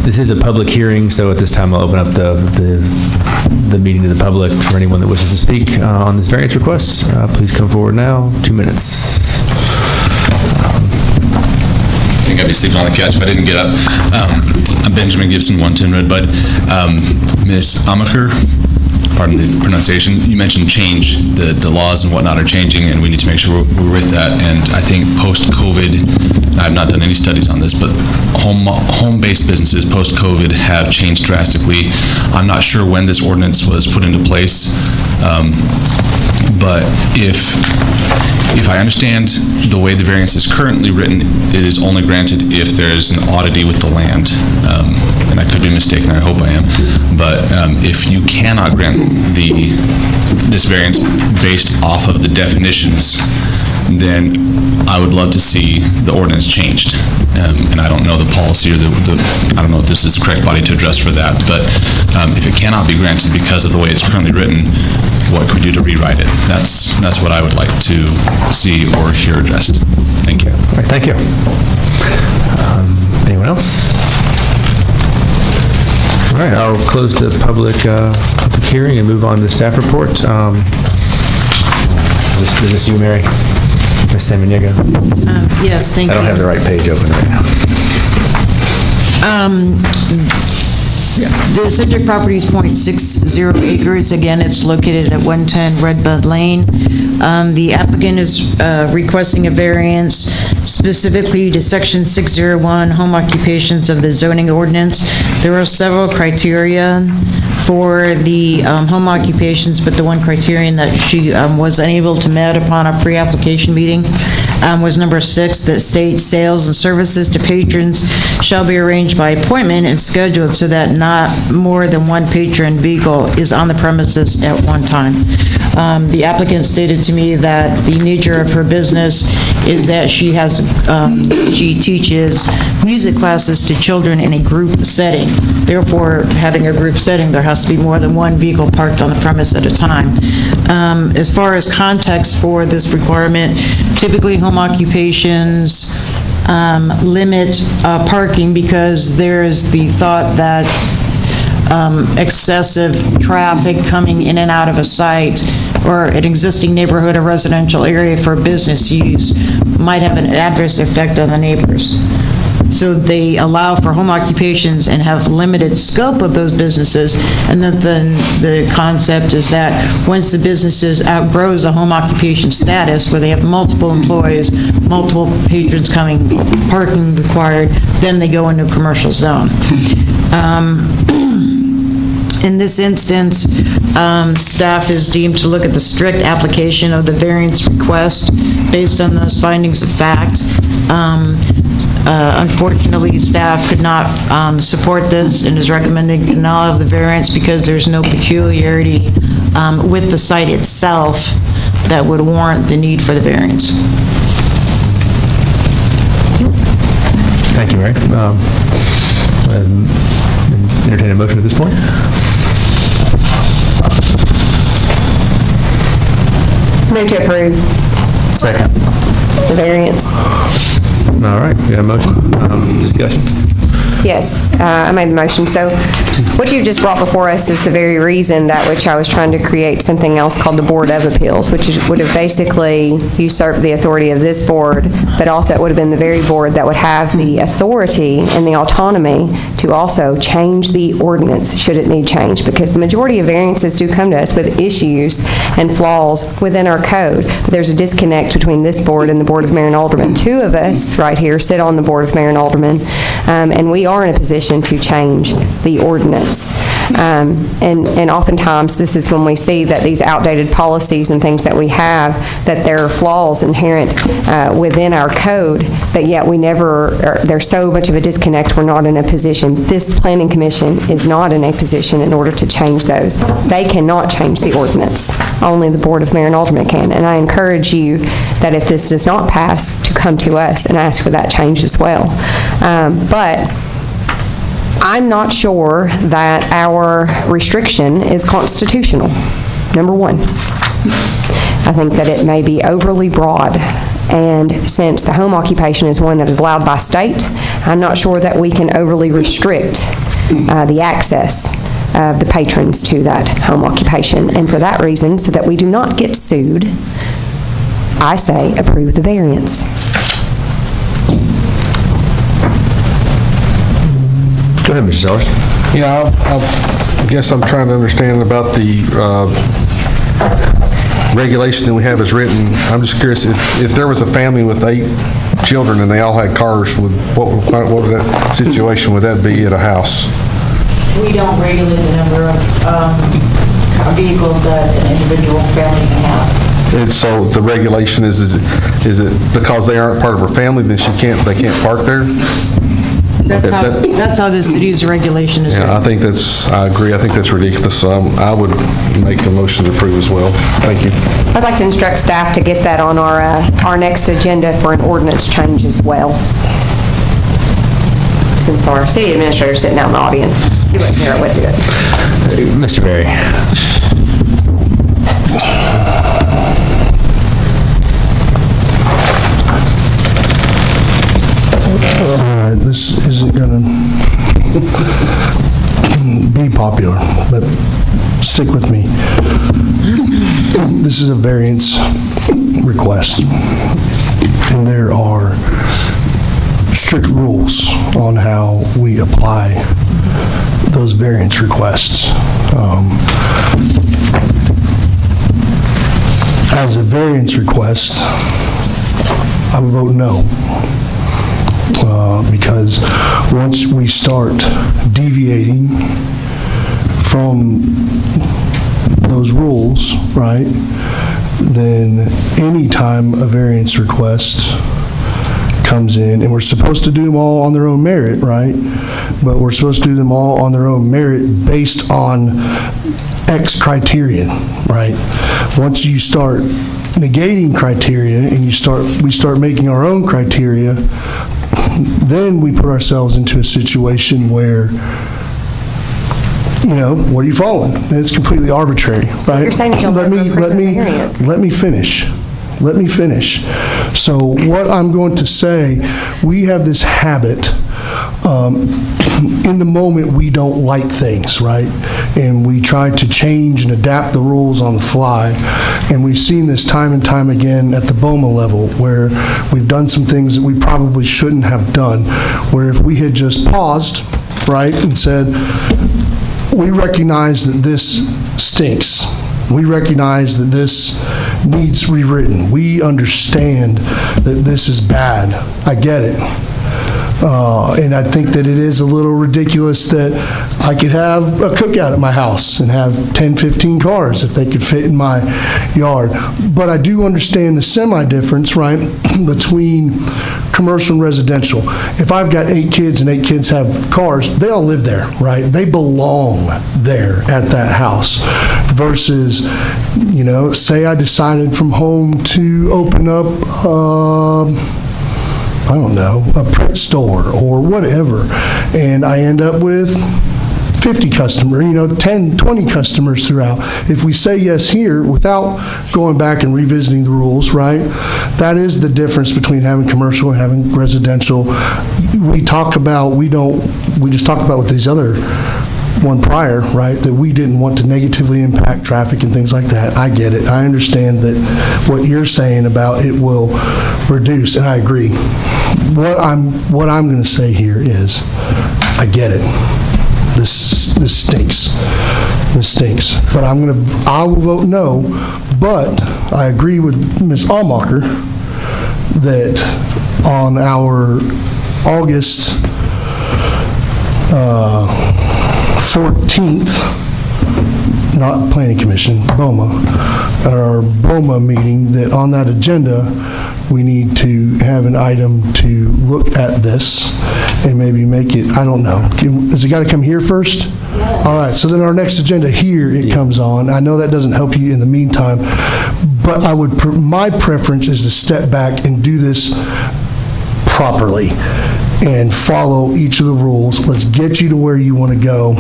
This is a public hearing, so at this time I'll open up the meeting to the public for anyone that wishes to speak on this variance request. Please come forward now. 2 minutes.
I think I'd be sleeping on the couch if I didn't get up. I'm Benjamin Gibson, 110 Redbud. Ms. Amacher, pardon the pronunciation, you mentioned change. The laws and whatnot are changing, and we need to make sure we're with that. And I think post-COVID, and I've not done any studies on this, but home-based businesses post-COVID have changed drastically. I'm not sure when this ordinance was put into place, but if I understand the way the variance is currently written, it is only granted if there's an oddity with the land. And I could be mistaken, I hope I am. But if you cannot grant this variance based off of the definitions, then I would love to see the ordinance changed. And I don't know the policy or I don't know if this is the correct body to address for that, but if it cannot be granted because of the way it's currently written, what can we do to rewrite it? That's what I would like to see or hear addressed. Thank you.
All right, thank you. Anyone else? All right, I'll close the public hearing and move on to the staff report. Is this you, Mary? Ms. Samaniego?
Yes, thank you.
I don't have the right page open right now.
The subject property is .60 acres. Again, it's located at 110 Red Bud Lane. The applicant is requesting a variance specifically to section 601, home occupations of the zoning ordinance. There are several criteria for the home occupations, but the one criterion that she was unable to met upon a pre-application meeting was number 6, that states sales and services to patrons shall be arranged by appointment and scheduled so that not more than one patron vehicle is on the premises at one time. The applicant stated to me that the nature of her business is that she teaches music classes to children in a group setting. Therefore, having a group setting, there has to be more than one vehicle parked on the premise at a time. As far as context for this requirement, typically home occupations limit parking because there's the thought that excessive traffic coming in and out of a site or an existing neighborhood or residential area for business use might have an adverse effect on the neighbors. So they allow for home occupations and have limited scope of those businesses, and then the concept is that once the businesses outgrows a home occupation status where they have multiple employees, multiple patrons coming, parking required, then they go into a commercial zone. In this instance, staff is deemed to look at the strict application of the variance request based on those findings of fact. Unfortunately, staff could not support this and is recommending denial of the variance because there's no peculiarity with the site itself that would warrant the need for the variance.
Thank you, Mary. Entertain a motion at this point.
Move to approve.
Second.
The variance.
All right, we have a motion. Discussion.
Yes, I made the motion. So what you just brought before us is the very reason that which I was trying to create something else called the Board of Appeals, which would have basically usurped the authority of this board, but also it would have been the very board that would have the authority and the autonomy to also change the ordinance should it need change, because the majority of variances do come to us with issues and flaws within our code. But there's a disconnect between this board and the Board of Mayor and Aldermen. Two of us right here sit on the Board of Mayor and Aldermen, and we are in a position to change the ordinance. And oftentimes, this is when we see that these outdated policies and things that we have, that there are flaws inherent within our code, but yet we never, there's so much of a disconnect, we're not in a position. This Planning Commission is not in a position in order to change those. They cannot change the ordinance. Only the Board of Mayor and Aldermen can. And I encourage you that if this does not pass, to come to us and ask for that change as well. But I'm not sure that our restriction is constitutional, number one. I think that it may be overly broad, and since the home occupation is one that is allowed by state, I'm not sure that we can overly restrict the access of the patrons to that home occupation. And for that reason, so that we do not get sued, I say approve the variance.
Go ahead, Mr. Sellers.
Yeah, I guess I'm trying to understand about the regulation that we have as written. I'm just curious, if there was a family with 8 children and they all had cars, what would that situation would that be at a house?
We don't regulate the number of vehicles that an individual family can have.
And so the regulation is it because they aren't part of her family, then they can't park there?
That's how the city's regulation is written.
Yeah, I agree. I think that's ridiculous. So I would make a motion to approve as well. Thank you.
I'd like to instruct staff to get that on our next agenda for an ordinance change as well. Since our city administrator is sitting out in the audience, he wouldn't hear it with you.
Mr. Berry.
All right, this isn't going to be popular, but stick with me. This is a variance request, and there are strict rules on how we apply those variance requests. As a variance request, I would vote no. Because once we start deviating from those rules, right, then any time a variance request comes in, and we're supposed to do them all on their own merit, right, but we're supposed to do them all on their own merit based on X criteria, right? Once you start negating criteria and we start making our own criteria, then we put ourselves into a situation where, what are you following? And it's completely arbitrary,
So
right?
you're saying you'll never approve the variance.
Let me finish. So what I'm going to say, we have this habit, in the moment we don't like things, right? And we try to change and adapt the rules on the fly. And we've seen this time and time again at the BOMA level, where we've done some things that we probably shouldn't have done, where if we had just paused, right, and said, we recognize that this stinks. We recognize that this needs rewritten. We understand that this is bad. I get it. And I think that it is a little ridiculous that I could have a cookout at my house and have 10, 15 cars if they could fit in my yard. But I do understand the semi-difference, right, between commercial and residential. If I've got 8 kids and 8 kids have cars, they all live there, right? They belong there at that house. Versus, say I decided from home to open up, I don't know, a print store or whatever, and I end up with 50 customers, 10, 20 customers throughout. If we say yes here without going back and revisiting the rules, right, that is the difference between having commercial and having residential. We just talked about with these other one prior, right, that we didn't want to negatively impact traffic and things like that. I get it. I understand that what you're saying about it will reduce, and I agree. What I'm going to say here is, I get it. This stinks. This stinks. But I will vote no. But I agree with Ms. Allmacher that on our August 14th, not Planning Commission, BOMA, at our BOMA meeting, that on that agenda, we need to have an item to look at this and maybe make it, I don't know. Has it got to come here first? Yes. All right, so then our next agenda here, it comes on. I know that doesn't help you in the meantime, but my preference is to step back and do this properly and follow each of the rules. Let's get you to where you want to go.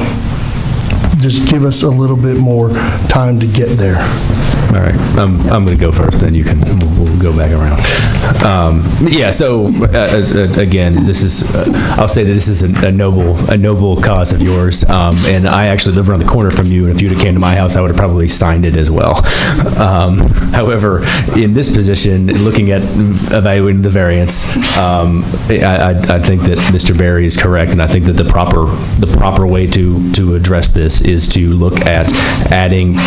Just give us a little bit more time to get there.
All right, I'm going to go first, then you can, we'll go back around. Yeah, so, again, this is, I'll say that this is a noble cause of yours, and I actually live around the corner from you, and if you'd have came to my house, I would have probably signed it as well. However, in this position, looking at evaluating the variance, I think that Mr. Berry is correct, and I think that the proper way to address this is to look at adding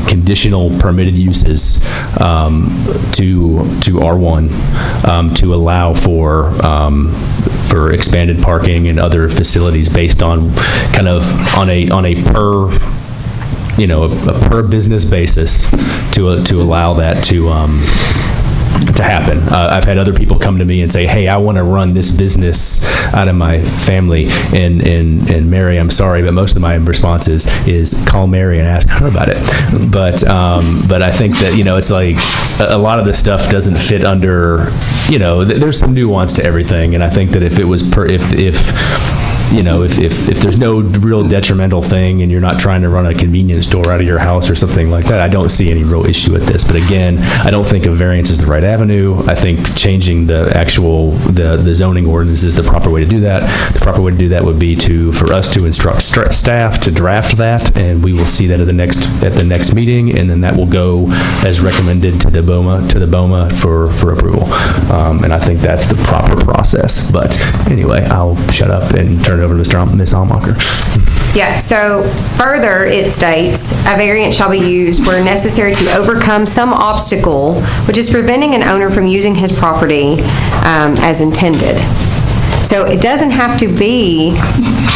conditional permitted uses to R1 to allow for expanded parking and other facilities based on kind of on a per a per business basis to allow that to happen. I've had other people come to me and say, hey, I want to run this business out of my family, and Mary, I'm sorry, but most of my response is call Mary and ask her about it. But I think that, it's like a lot of this stuff doesn't fit under, there's some nuance to everything, and I think that if it was if there's no real detrimental thing and you're not trying to run a convenience store out of your house or something like that, I don't see any real issue with this. But again, I don't think a variance is the right avenue. I think changing the zoning ordinance is the proper way to do that. The proper way to do that would be for us to instruct staff to draft that, and we will see that at the next meeting, and then that will go as recommended to the BOMA for approval. And I think that's the proper process. But anyway, I'll shut up and turn it over to Ms. Almacher.
Yeah, so further it states, a variance shall be used where necessary to overcome some obstacle which is preventing an owner from using his property as intended. So it doesn't have to be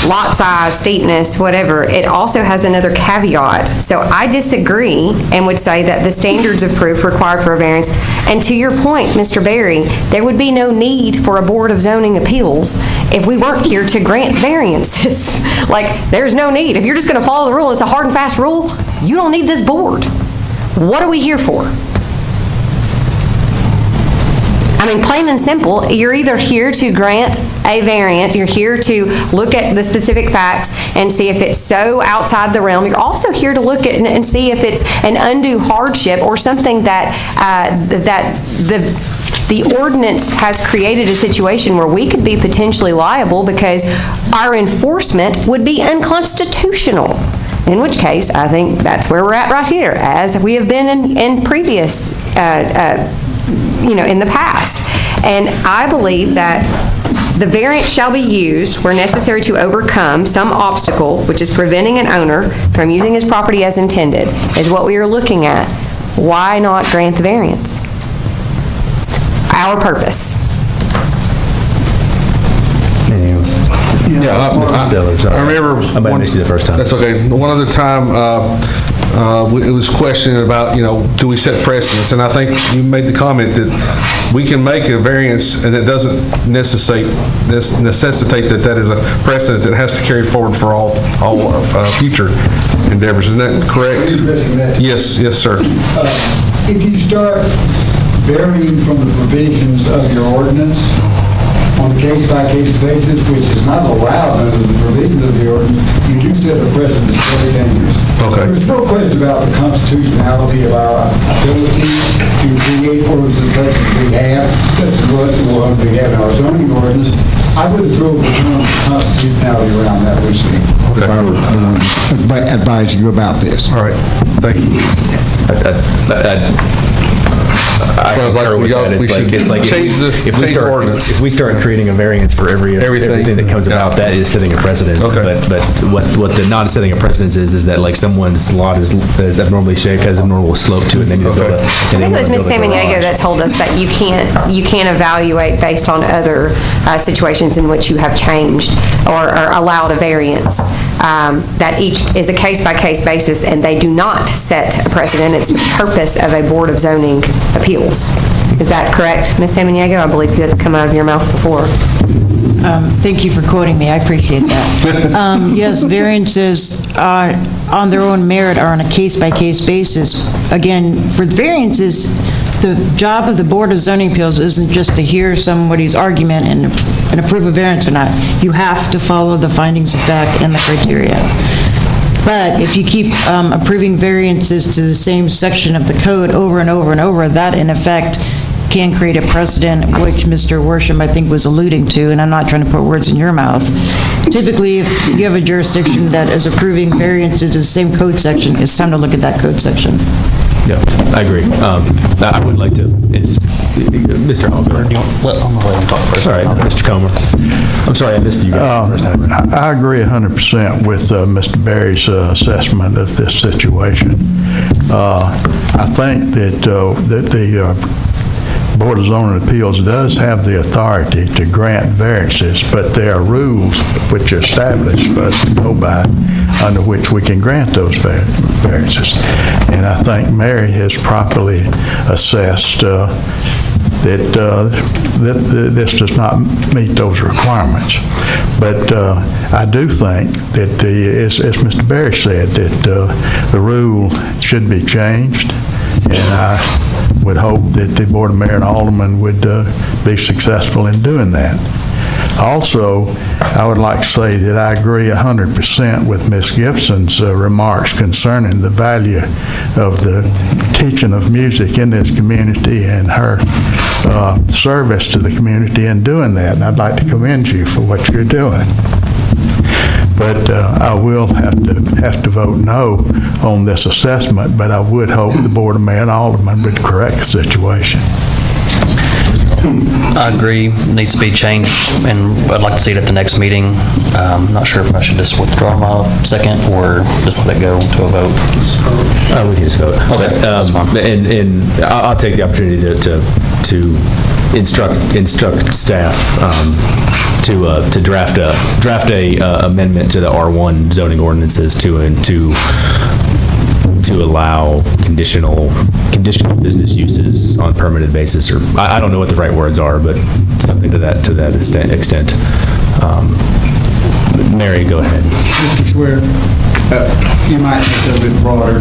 lot size, steepness, whatever. It also has another caveat. So I disagree and would say that the standards of proof required for a variance, and to your point, Mr. Berry, there would be no need for a Board of Zoning Appeals if we weren't here to grant variances. Like, there's no need. If you're just going to follow the rule, it's a hard and fast rule, you don't need this board. What are we here for? I mean, plain and simple, you're either here to grant a variance, you're here to look at the specific facts and see if it's so outside the realm. You're also here to look at and see if it's an undue hardship or something that the ordinance has created a situation where we could be potentially liable because our enforcement would be unconstitutional. In which case, I think that's where we're at right here, as we have been in previous in the past. And I believe that the variance shall be used where necessary to overcome some obstacle which is preventing an owner from using his property as intended, is what we are looking at. Why not grant the variance? It's our purpose.
Anything else?
Yeah, I remember.
I might have missed you the first time.
That's okay. One other time, it was questioned about, do we set precedents? And I think you made the comment that we can make a variance and it doesn't necessitate that is a precedent that has to carry forward for all future endeavors. Isn't that correct? Yes, sir.
If you start varying from the provisions of your ordinance on a case-by-case basis, which is not allowed under the provisions of the ordinance, you do set a precedent that's very dangerous.
Okay.
There's no question about the constitutionality of our ability to create ordinances such as we have, such as what we have in our zoning ordinance. I wouldn't throw the term constitutionality around that loosely.
Okay.
I advise you about this.
All right. Thank you. Sounds like we should change the ordinance.
If we start creating a variance for everything that comes about, that is setting a precedence.
Okay.
But what the not setting a precedence is that like someone's lot is abnormally shaped, has abnormal slope to it, and they need to build
I think it was Ms. Samaniego that told us that you can't evaluate based on other situations in which you have changed or allowed a variance. That each is a case-by-case basis, and they do not set a precedent. It's the purpose of a Board of Zoning Appeals. Is that correct, Ms. Samaniego? I believe that's come out of your mouth before.
Thank you for quoting me. I appreciate that. Yes, variances on their own merit are on a case-by-case basis. Again, for variances, the job of the Board of Zoning Appeals isn't just to hear somebody's argument and approve a variance or not. You have to follow the findings of fact and the criteria. But if you keep approving variances to the same section of the code over and over and over, that in effect can create a precedent, which Mr. Worsham, I think, was alluding to, and I'm not trying to put words in your mouth. Typically, if you have a jurisdiction that is approving variances to the same code section, it's time to look at that code section.
Yeah, I agree. I would like to, Mr. Hogler. I'm going to let him talk first. All right, Mr. Comer. I'm sorry, I missed you guys the first time.
I agree 100% with Mr. Berry's assessment of this situation. I think that the Board of Zoning Appeals does have the authority to grant variances, but there are rules which are established for us to go by under which we can grant those variances. And I think Mary has properly assessed that this does not meet those requirements. But I do think that, as Mr. Berry said, that the rule should be changed, and I would hope that the Board of Mayor and Aldermen would be successful in doing that. Also, I would like to say that I agree 100% with Ms. Gibson's remarks concerning the value of the teaching of music in this community and her service to the community in doing that. And I'd like to commend you for what you're doing. But I will have to vote no on this assessment, but I would hope the Board of Mayor and Aldermen would correct the situation.
I agree, it needs to be changed, and I'd like to see it at the next meeting. I'm not sure if I should just withdraw my second or just let it go to a vote.
We can just vote. Okay, that's fine. And I'll take the opportunity to instruct staff to draft a amendment to the R1 zoning ordinances to allow conditional business uses on permanent basis, or I don't know what the right words are, but something to that extent. Mary, go ahead.
Mr. Swear, you might make it a bit broader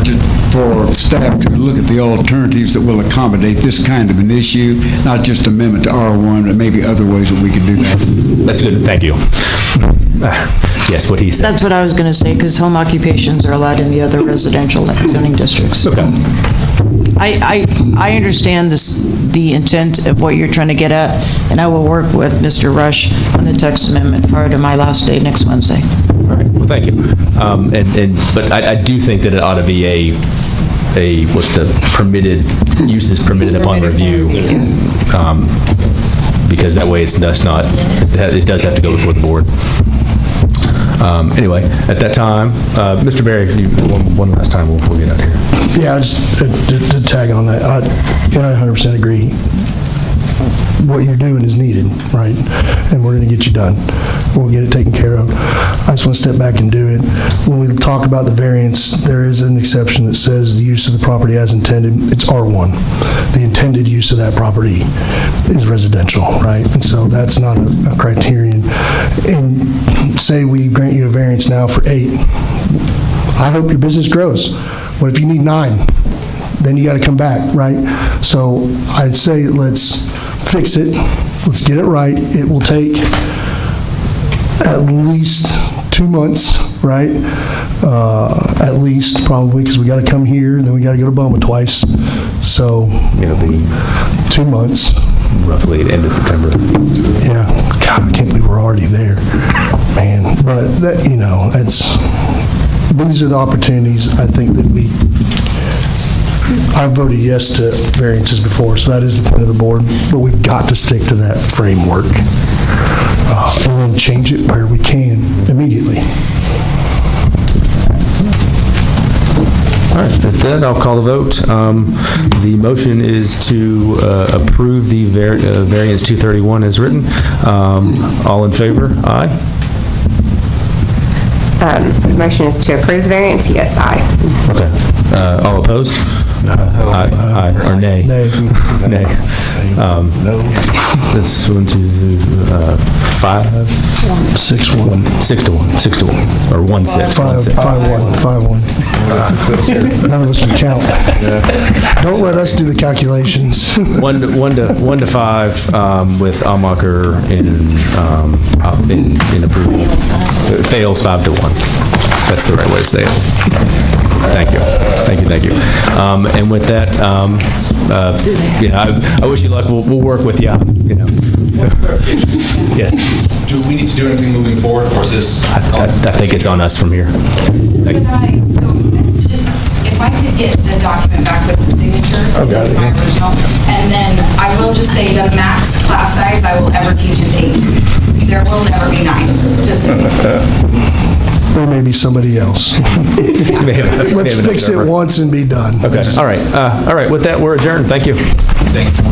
for staff to look at the alternatives that will accommodate this kind of an issue, not just amendment to R1, but maybe other ways that we could do that.
That's good. Thank you. Yes, what he said.
That's what I was going to say, because home occupations are allowed in the other residential zoning districts.
Okay.
I understand the intent of what you're trying to get at, and I will work with Mr. Rush on the text amendment prior to my last day next Wednesday.
All right. Well, thank you. But I do think that it ought to be a what's the permitted uses permitted upon review, because that way it does have to go before the board. Anyway, at that time, Mr. Berry, one last time, we'll get out of here.
Yeah, just to tag on that, I 100% agree. What you're doing is needed, right? And we're going to get you done. We'll get it taken care of. I just want to step back and do it. When we talk about the variance, there is an exception that says the use of the property as intended. It's R1. The intended use of that property is residential, right? And so that's not a criterion. And say we grant you a variance now for 8. I hope your business grows. What if you need 9? Then you got to come back, right? So I'd say let's fix it. Let's get it right. It will take at least 2 months, right? At least, probably, because we got to come here, then we got to go to Boma twice. So
it'll be
2 months.
Roughly the end of September.
Yeah. God, I can't believe we're already there, man. But that, these are the opportunities I think that I voted yes to variances before, so that is the point of the board, but we've got to stick to that framework and then change it where we can immediately.
All right, with that, I'll call the vote. The motion is to approve the variance 231 as written. All in favor? Aye.
The motion is to approve the variance. Yes, aye.
Okay. All opposed? Aye, or nay?
Nay.
Nay. This 1, 2, 5?
6, 1.
6 to 1, 6 to 1, or 1, 6.
5, 1. None of us can count. Don't let us do the calculations.
1 to 5 with Almacher in approval. It fails 5 to 1. That's the right way to say it. Thank you. And with that, I wish you luck. We'll work with you. So, yes.
Do we need to do anything moving forward, or is this?
I think it's on us from here. Thank you.
If I could get the document back with the signatures, it's my original, and then I will just say the max class size I will ever teach is 8. There will never be 9, just
There may be somebody else. Let's fix it once and be done.
Okay. All right. With that, we're adjourned. Thank you.
Thank you.